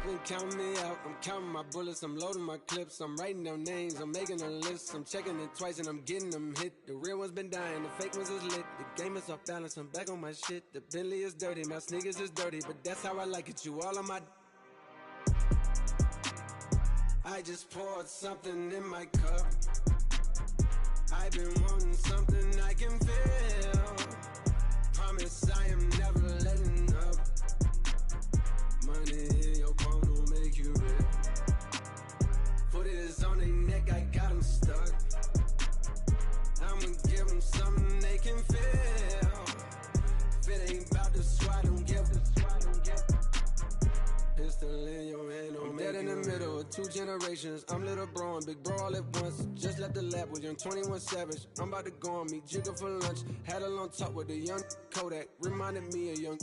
Been counting me out, I'm counting my bullets, I'm loading my clips, I'm writing down names, I'm making a list, I'm checking it twice and I'm getting them hit. The real ones been dying, the fake ones is lit. The game is off balance, I'm back on my shit. The Bentley is dirty, my sneakers is dirty, but that's how I like it, you all on my... I just poured something in my cup. I've been wanting something I can feel. Promise I am never letting up. Money in your palm don't make you real. Foot is on their neck, I got them stuck. I'ma give them something they can feel. If it ain't about the swat, don't give a pistol in your hand. I'm dead in the middle of two generations. I'm little bro and big bro all at once. Just left the lab with young 21 Savage. I'm about to go on meet Jigga for lunch. Had a long talk with the young Kodak. Reminded me of young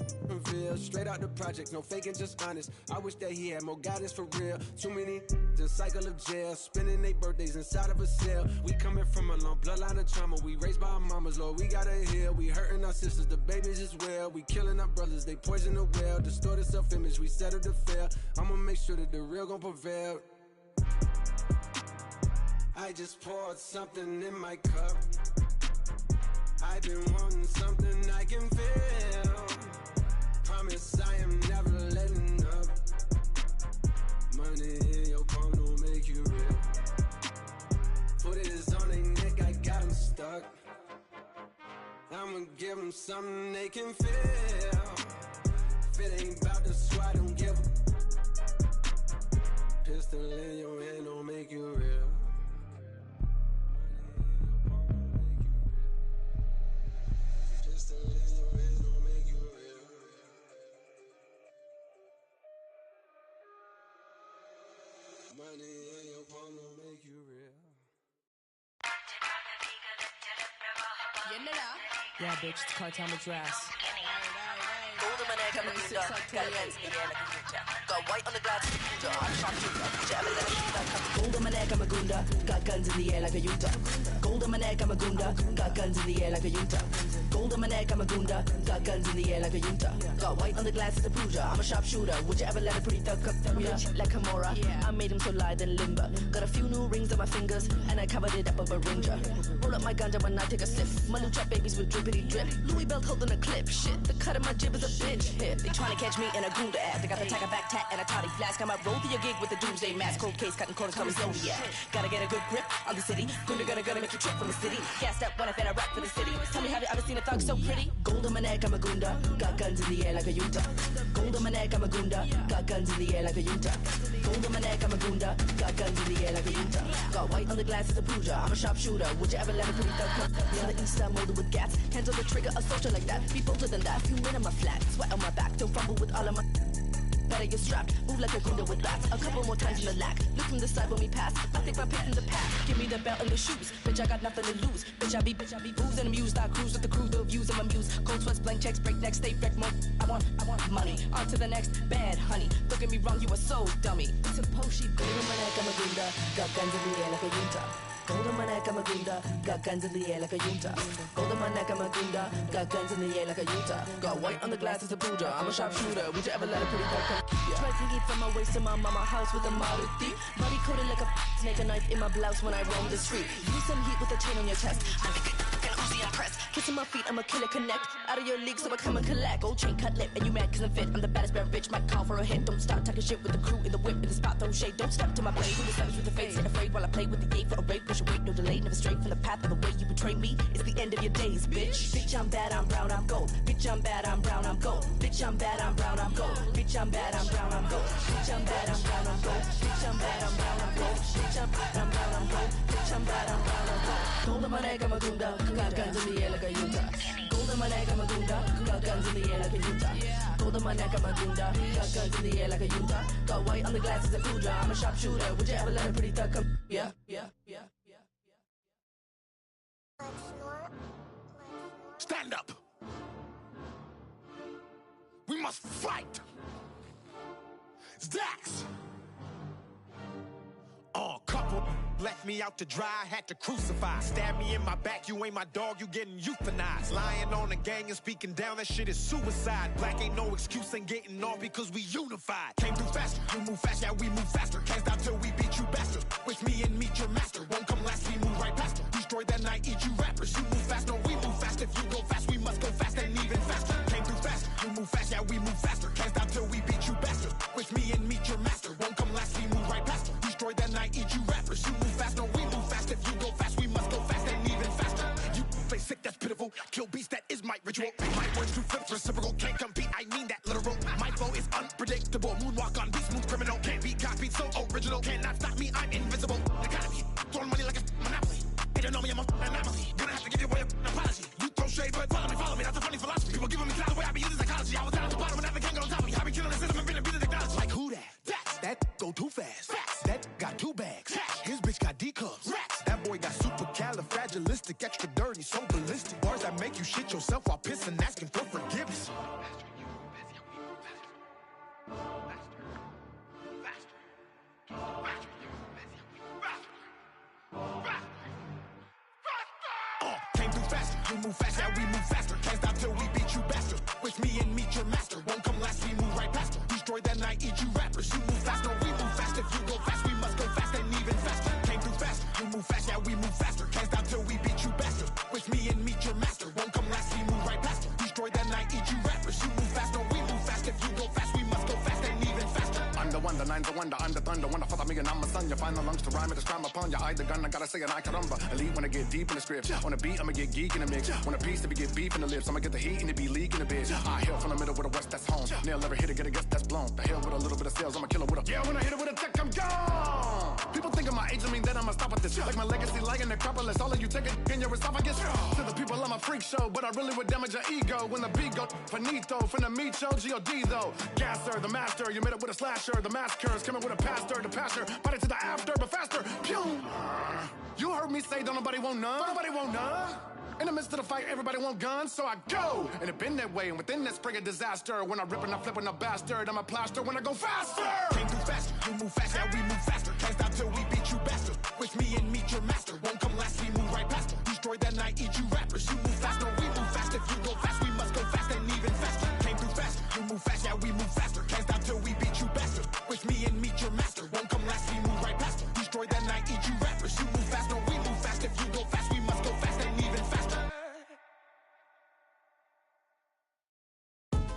Ville. Straight out the project, no faking, just honest. I wish that he had more guidance for real. Too many the cycle of jail. Spending their birthdays inside of a cell. We coming from a long bloodline of trauma. We raised by our mamas, Lord, we gotta heal. We hurting our sisters, the babies as well. We killing our brothers, they poison the well. Distorted self-image, we settle to fail. I'ma make sure that the real gon' prevail. I just poured something in my cup. I've been wanting something I can feel. Promise I am never letting up. Money in your palm don't make you real. Foot is on their neck, I got them stuck. I'ma give them something they can feel. If it ain't about the swat, don't give a pistol in your hand don't make you real. Pistol in your hand don't make you real. Money in your palm don't make you real. Yeah, bitch, it's Cartel Madras. Got white on the glass, I'm Gold on my neck, I'm a gunda. Got guns in the air like a Utah. Gold on my neck, I'm a gunda. Got guns in the air like a Utah. Gold on my neck, I'm a gunda. Got guns in the air like a Utah. Got white on the glass, it's a Pooja. I'm a sharpshooter. Would you ever let a pretty thug cook them? Yeah. Like Kimura, I made him so lithe and limber. Got a few new rings on my fingers, and I covered it up with a ringer. Roll up my ganja when I take a sip. My lucha babies with drippity drip. Louis belt holding a clip. Shit, the cut of my jib is a bitch. Hip. They trying to catch me in a gunda ass. I got the tiger back tat and a toddy flask. I might roll to your gig with the doomsday mask. Cold case, cutting corners, coming Zodiac. Gotta get a good grip on the city. Gonna make you trip from the city. Gassed up when I fed I rap for the city. Tell me, have you ever seen a thug so pretty? Gold on my neck, I'm a gunda. Got guns in the air like a Utah. Gold on my neck, I'm a gunda. Got guns in the air like a Utah. Gold on my neck, I'm a gunda. Got guns in the air like a Utah. Got white on the glass, it's a Pooja. I'm a sharpshooter. Would you ever let a pretty thug come? Me on the east side, molded with gas. Hands on the trigger, a soldier like that. Be bolder than that. Few men on my flat. Sweat on my back. Don't fumble with all of my... Better you're strapped, move like a gunda with bats. A couple more times in the lack, look from the side when we pass. I think my pick's in the pack, give me the belt and the shoes. Bitch, I got nothing to lose. Bitch, I be booze and amused. I cruise with the crew, the views of my muse. Cold sweats, blank checks, break necks, stay wrecked. I want money, on to the next bad honey. Don't get me wrong, you are so dummy. Suppose she gold on my neck, I'm a gunda. Got guns in the air like a Utah. Gold on my neck, I'm a gunda. Got guns in the air like a Utah. Gold on my neck, I'm a gunda. Got guns in the air like a Utah. Got white on the glass, it's a Pooja. I'm a sharpshooter. Would you ever let a pretty thug come? Try to get from my waist to my mama house with a Maruti. Body coated like a snake, a knife in my blouse when I roam the street. Use some heat with a chain on your chest. I think an Uzi impressed. Kissing my feet, I'm a killer connect. Out of your league, so I come and collect. Gold chain, cut lip, and you mad cause I'm fit. I'm the baddest bad bitch, might call for a hit. Don't start talking shit with the crew in the whip, in the spot, throw shade. Don't step to my blade. Who the savage with the face? Ain't afraid while I play with the gate for a rape. Push your weight, no delay, never straight from the path of the way you betray me. It's the end of your days, bitch. Bitch, I'm bad, I'm brown, I'm gold. Bitch, I'm bad, I'm brown, I'm gold. Bitch, I'm bad, I'm brown, I'm gold. Bitch, I'm bad, I'm brown, I'm gold. Bitch, I'm bad, I'm brown, I'm gold. Bitch, I'm bad, I'm brown, I'm gold. Bitch, I'm bad, I'm brown, I'm gold. Bitch, I'm bad, I'm brown, I'm gold. Gold on my neck, I'm a gunda. Got guns in the air like a Utah. Gold on my neck, I'm a gunda. Got guns in the air like a Utah. Gold on my neck, I'm a gunda. Got guns in the air like a Utah. Got white on the glasses, a Pooja. I'm a sharpshooter. Would you ever let a pretty thug come? Yeah. Stand up. We must fight. Stacks. Oh, couple left me out to dry, had to crucify. Stab me in my back, you ain't my dog, you getting euthanized. Lying on the gang and speaking down, that shit is suicide. Black ain't no excuse, ain't getting off because we unified. Came through faster, you move fast, yeah, we move faster. Can't stop till we beat you bastard. With me and meet your master, won't come last, we move right past her. Destroy that night, eat you rappers. You move fast, no, we move fast. If you go fast, we must go fast and even faster. Came through fast, you move fast, yeah, we move faster. Can't stop till we beat you bastard. With me and meet your master, won't come last, we move right past her. Destroy that night, eat you rappers. You move fast, no, we move fast. If you go fast, we must go fast and even faster. You play sick, that's pitiful. Kill beast, that is my ritual. My words do flip, reciprocal, can't compete, I mean that literal. My flow is unpredictable, moonwalk on beat, smooth criminal. Can't be copied, so original. Cannot stop me, I'm invisible. I gotta be throwing money like a monopoly. They don't know me, I'm an anomaly. Gonna have to give you away an apology. You throw shade, but follow me, that's a funny philosophy. People giving me clout the way I be using psychology. I was down at the bottom and now they can't get on top of me. I be killing the system and been a technology. Like who that? That go too fast. That got two bags. His bitch got D cups. That boy got supercalifragilistic, extra dirty, so ballistic. Bars that make you shit yourself while pissing, asking for forgiveness. Came through fast, you move fast, yeah, we move faster. Can't stop till we beat you bastard. With me and meet your master, won't come last, we move right past her. Destroy that night, eat you rappers. You move fast, no, we move fast. If you go fast, we must go fast and even faster. Came through fast, you move fast, yeah, we move faster. Can't stop till we beat you bastard. With me and meet your master, won't come last, we move right past her. Destroy that night, eat you rappers. You move fast, no, we move fast. If you go fast, we must go fast and even faster. I'm the one, the nine, the wonder, I'm the thunder. When I fuck me and I'm a son, you find the lungs to rhyme it, to crime upon you. I the gun, I gotta say an I caramba. Elite when I get deep in the script. On the beat, I'ma get geek in the mix. On a piece, to be get beef in the lips. I'ma get the heat and it be leaking a bit. I hail from the middle with a west, that's home. Nail ever hit it, get a guess that's blown. The hell with a little bit of sales, I'ma kill it with a. Yeah, when I hit it with a tech, I'm gone. People think of my age, I mean that I'ma stop with this. Like my legacy, like an Acropolis. All of you take it in your esophagus. To the people, I'm a freak show, but I really would damage your ego. When the beat go finito, from the meat show, G.O.D. though. Gasser, the master, you made it with a slasher. The massacres coming with a pastor, the pastor. Body to the after, but faster. Pew! You heard me say, don't nobody want none. Don't nobody want none. In the midst of the fight, everybody want guns, so I go. And it been that way, and within that spring of disaster. When I rip and I flip and I bastard, I'm a plaster when I go faster. Came through faster, you move fast, yeah, we move faster. Can't stop till we beat you bastard. With me and meet your master, won't come last, we move right past her. Destroy that night, eat you rappers. You move fast, no, we move fast. If you go fast, we must go fast and even faster. Came through fast, you move fast, yeah, we move faster. Can't stop till we beat you bastard. With me and meet your master, won't come last, we move right past her. Destroy that night, eat you rappers. You move fast, no, we move fast. If you go fast, we must go fast and even faster.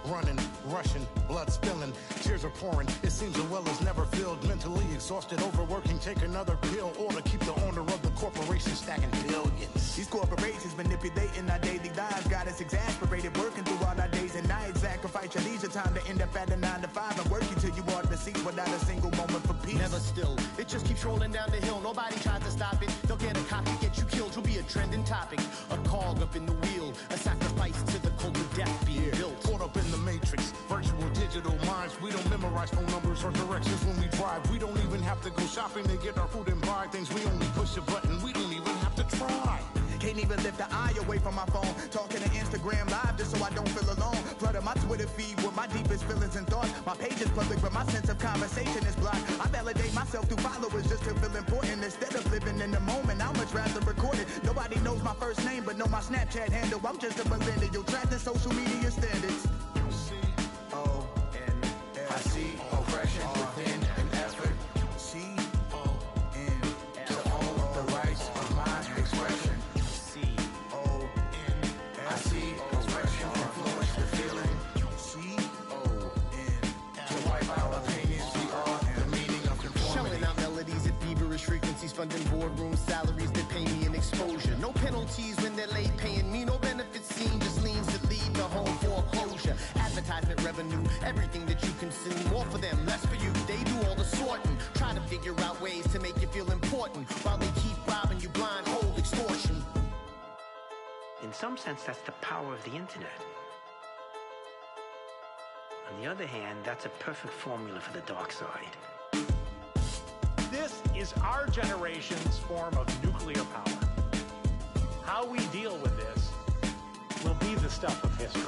Running, rushing, blood spilling, tears are pouring. It seems the well is never filled. Mentally exhausted, overworking, take another pill, or to keep the owner of the corporation stacking billions. These corporations manipulating our daily lives, got us exasperated, working through all our days and nights. Sacrifice your leisure time to end up at a 9 to 5 and working till you order the seats without a single moment for peace. Never still, it just keeps rolling down the hill. Nobody tries to stop it. They'll get a copy, get you killed. You'll be a trending topic, a cog up in the wheel, a sacrifice to the cult of death being built. Caught up in the matrix, virtual digital minds. We don't memorize phone numbers or directions when we drive. We don't even have to go shopping to get our food and buy things. We only push a button, we don't even have to try. Can't even lift the eye away from my phone. Talking to Instagram live just so I don't feel alone. Flooding my Twitter feed with my deepest feelings and thoughts. My page is public, but my sense of conversation is blocked. I validate myself through followers just to feel important. Instead of living in the moment, I'd much rather record it. Nobody knows my first name, but know my Snapchat handle. I'm just a millennial trapped in social media standards. I see oppression within an effort. C-O-N to own the rights of my expression. C-O-N I see oppression influence the feeling. C-O-N to wipe out opinions. We are the meaning of conformity. Showing out melodies at feverish frequencies, funding boardroom salaries that pay me an exposure. No penalties when they're late paying me, no benefits seen, just liens that lead to home foreclosure. Advertisement revenue, everything that you consume, more for them, less for you. They do all the sorting, try to figure out ways to make you feel important, while they keep robbing you blind, hold extortion. In some sense, that's the power of the internet. On the other hand, that's a perfect formula for the dark side. This is our generation's form of nuclear power. How we deal with this will be the stuff of history.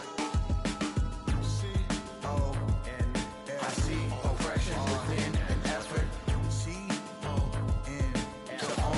C-O-N I see oppression within an effort. C-O-N to own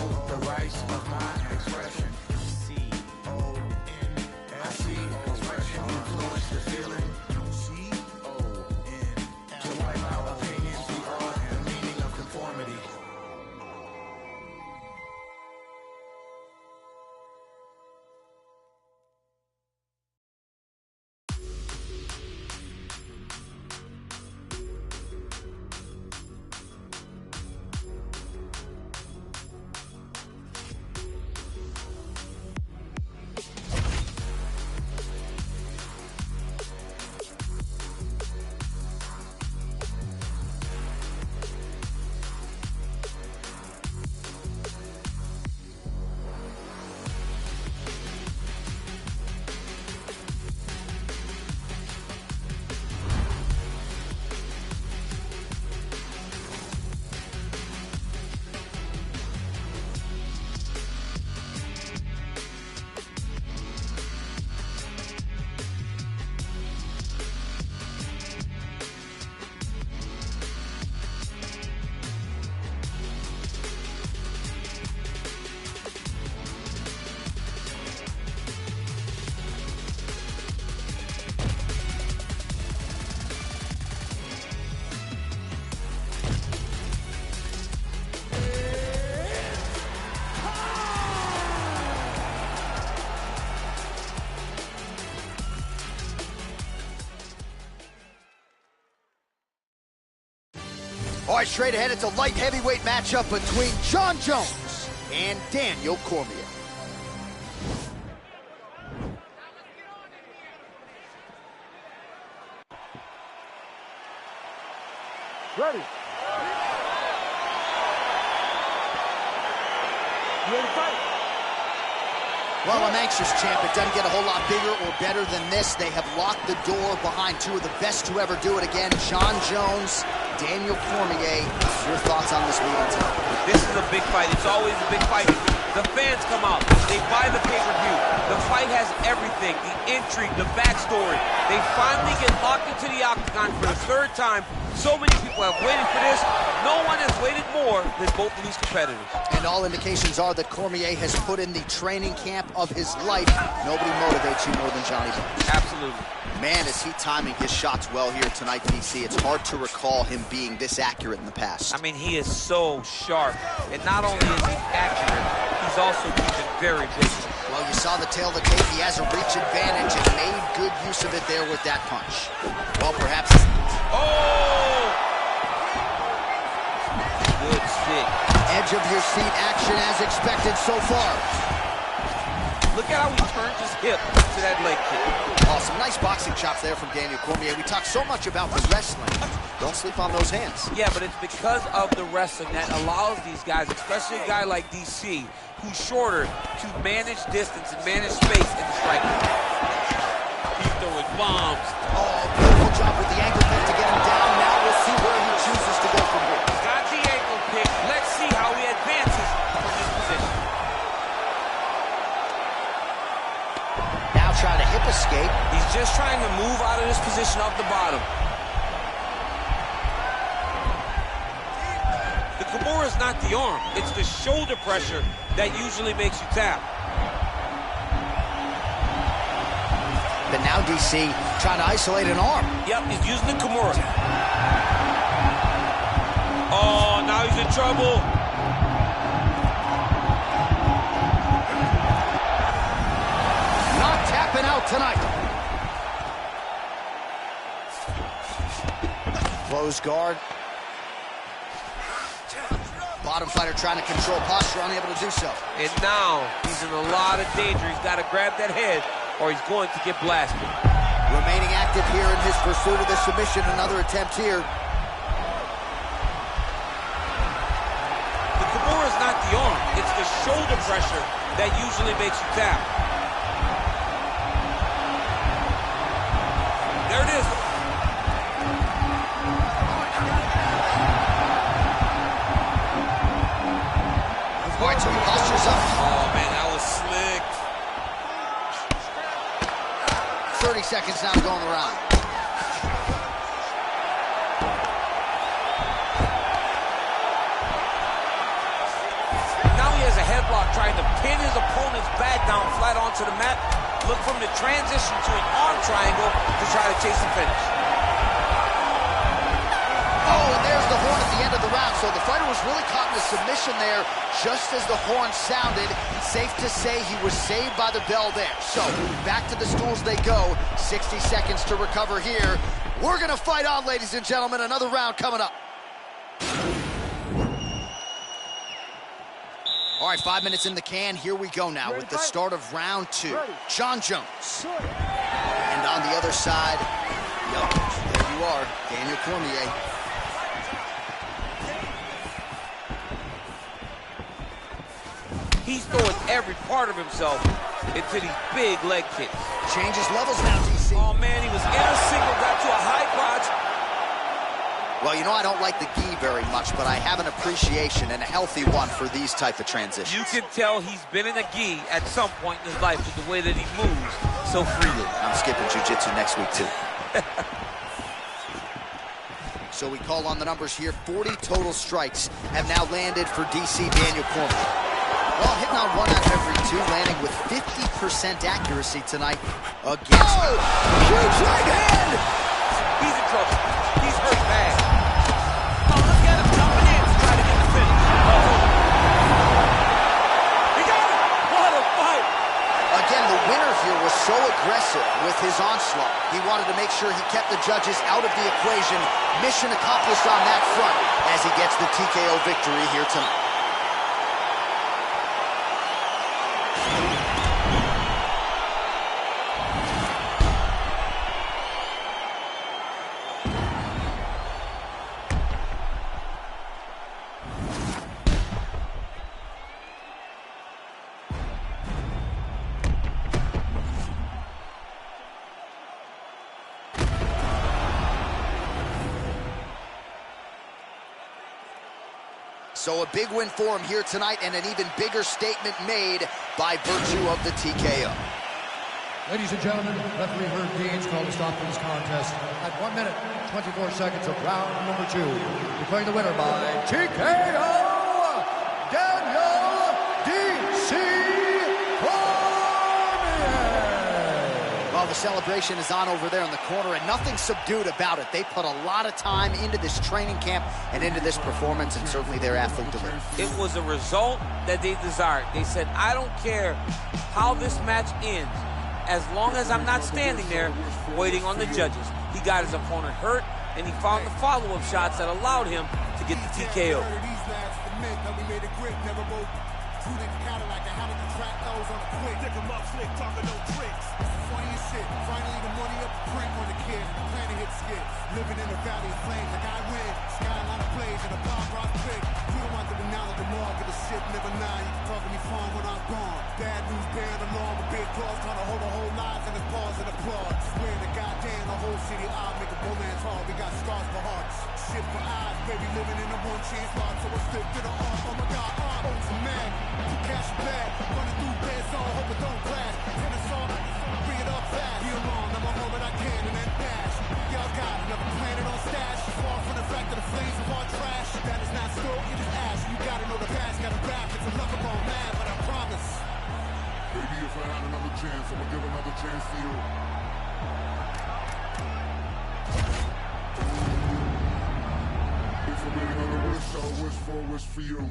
All right, straight ahead, it's a light heavyweight matchup between Jon Jones and Daniel Cormier. Ready. You ready to fight? Well, I'm anxious, champ. It doesn't get a whole lot bigger or better than this. They have locked the door behind two of the best to ever do it again. Jon Jones, Daniel Cormier. Your thoughts on this meeting tonight? This is a big fight. It's always a big fight. The fans come out. They buy the pay-per-view. The fight has everything. The intrigue, the backstory. They finally get locked into the octagon for the third time. So many people have waited for this. No one has waited more than both of these competitors. And all indications are that Cormier has put in the training camp of his life. Nobody motivates you more than Johnny Bones. Absolutely. Man, is he timing his shots well here tonight, DC. It's hard to recall him being this accurate in the past. I mean, he is so sharp. And not only is he accurate, he's also keeping very busy. Well, you saw the tail of the tape. He has a reach advantage and made good use of it there with that punch. Well, perhaps... Oh! Good stick. Edge of your seat action as expected so far. Look at how he turns his hip to that leg kick. Awesome. Nice boxing chops there from Daniel Cormier. We talk so much about the wrestling. Don't sleep on those hands. Yeah, but it's because of the wrestling that allows these guys, especially a guy like DC, who's shorter, to manage distance and manage space in the striking. He's throwing bombs. Oh, beautiful job with the ankle pick to get him down. Now we'll see where he chooses to go from here. Got the ankle pick. Let's see how he advances from this position. Now trying to hip escape. He's just trying to move out of this position off the bottom. The Kimura is not the arm. It's the shoulder pressure that usually makes you tap. But now DC trying to isolate an arm. Yep, he's using the Kimura. Oh, now he's in trouble. Not tapping out tonight. Close guard. Bottom fighter trying to control posture, unable to do so. And now he's in a lot of danger. He's got to grab that head or he's going to get blasted. Remaining active here in his pursuit of the submission. Another attempt here. The Kimura is not the arm. It's the shoulder pressure that usually makes you tap. There it is. All right, so he postures up. Oh, man, that was slick. 30 seconds now to go in the round. Now he has a headlock trying to pin his opponent's back down flat onto the mat. Look from the transition to an arm triangle to try to chase the finish. Oh, and there's the horn at the end of the round. So the fighter was really caught in a submission there just as the horn sounded. Safe to say he was saved by the bell there. So back to the stools they go. 60 seconds to recover here. We're going to fight on, ladies and gentlemen. Another round coming up. All right, 5 minutes in the can. Here we go now with the start of round two. Jon Jones. And on the other side, there you are, Daniel Cormier. He's throwing every part of himself into these big leg kicks. Changes levels now, DC. Oh, man, he was in a single, got to a high crotch. Well, you know, I don't like the gi very much, but I have an appreciation and a healthy one for these type of transitions. You can tell he's been in a gi at some point in his life with the way that he moves so freely. I'm skipping jiu-jitsu next week, too. So we call on the numbers here. 40 total strikes have now landed for DC Daniel Cormier. Well, hitting on 1 out of every 2, landing with 50% accuracy tonight against... Oh! Huge right hand! He's in trouble. He's hurt bad. Oh, look at him jumping in to try to get the finish. He got it! What a fight! Again, the winner here was so aggressive with his onslaught. He wanted to make sure he kept the judges out of the equation. Mission accomplished on that front as he gets the TKO victory here tonight. So a big win for him here tonight, and an even bigger statement made by virtue of the TKO. Ladies and gentlemen, referee Herb Dean's called a stop to this contest at 1 minute, 24 seconds of round number 2. Declaring the winner by TKO, Daniel D.C. Well, the celebration is on over there in the corner, and nothing subdued about it. They put a lot of time into this training camp and into this performance, and certainly their athlete delivered. It was a result that they desired. They said, I don't care how this match ends, as long as I'm not standing there waiting on the judges. He got his opponent hurt, and he found the follow-up shots that allowed him to get the TKO. Finally, the money up print on the kid. Plan to hit skid. Living in the valley of flames like I win. Skyline of blaze and a bomb rock pick. You don't want the renown of the law, but the shit never lie. You can talk to me fine when I'm gone. Bad news bearing along with big claws, trying to hold the whole lives in the pause and applaud. Swearing to goddamn the whole city I'll make a romance hard. We got scars for hearts. Shit for eyes, baby, living in a one chance lot. So I stick to the art. Oh my god, art owns a man. Cash bad, running through dead song, hope it don't clash. Tennis on, bring it up fast. Be alone, I'm a home that I can and then dash. Y'all got another planet on stash. Far from the fact that the flames of our trash. That is not still, it is ash. You gotta know the past, gotta rap. It's a love gone mad, but I promise. Baby, if I had another chance, I'ma give another chance to you. If I made another wish, I'll wish for you.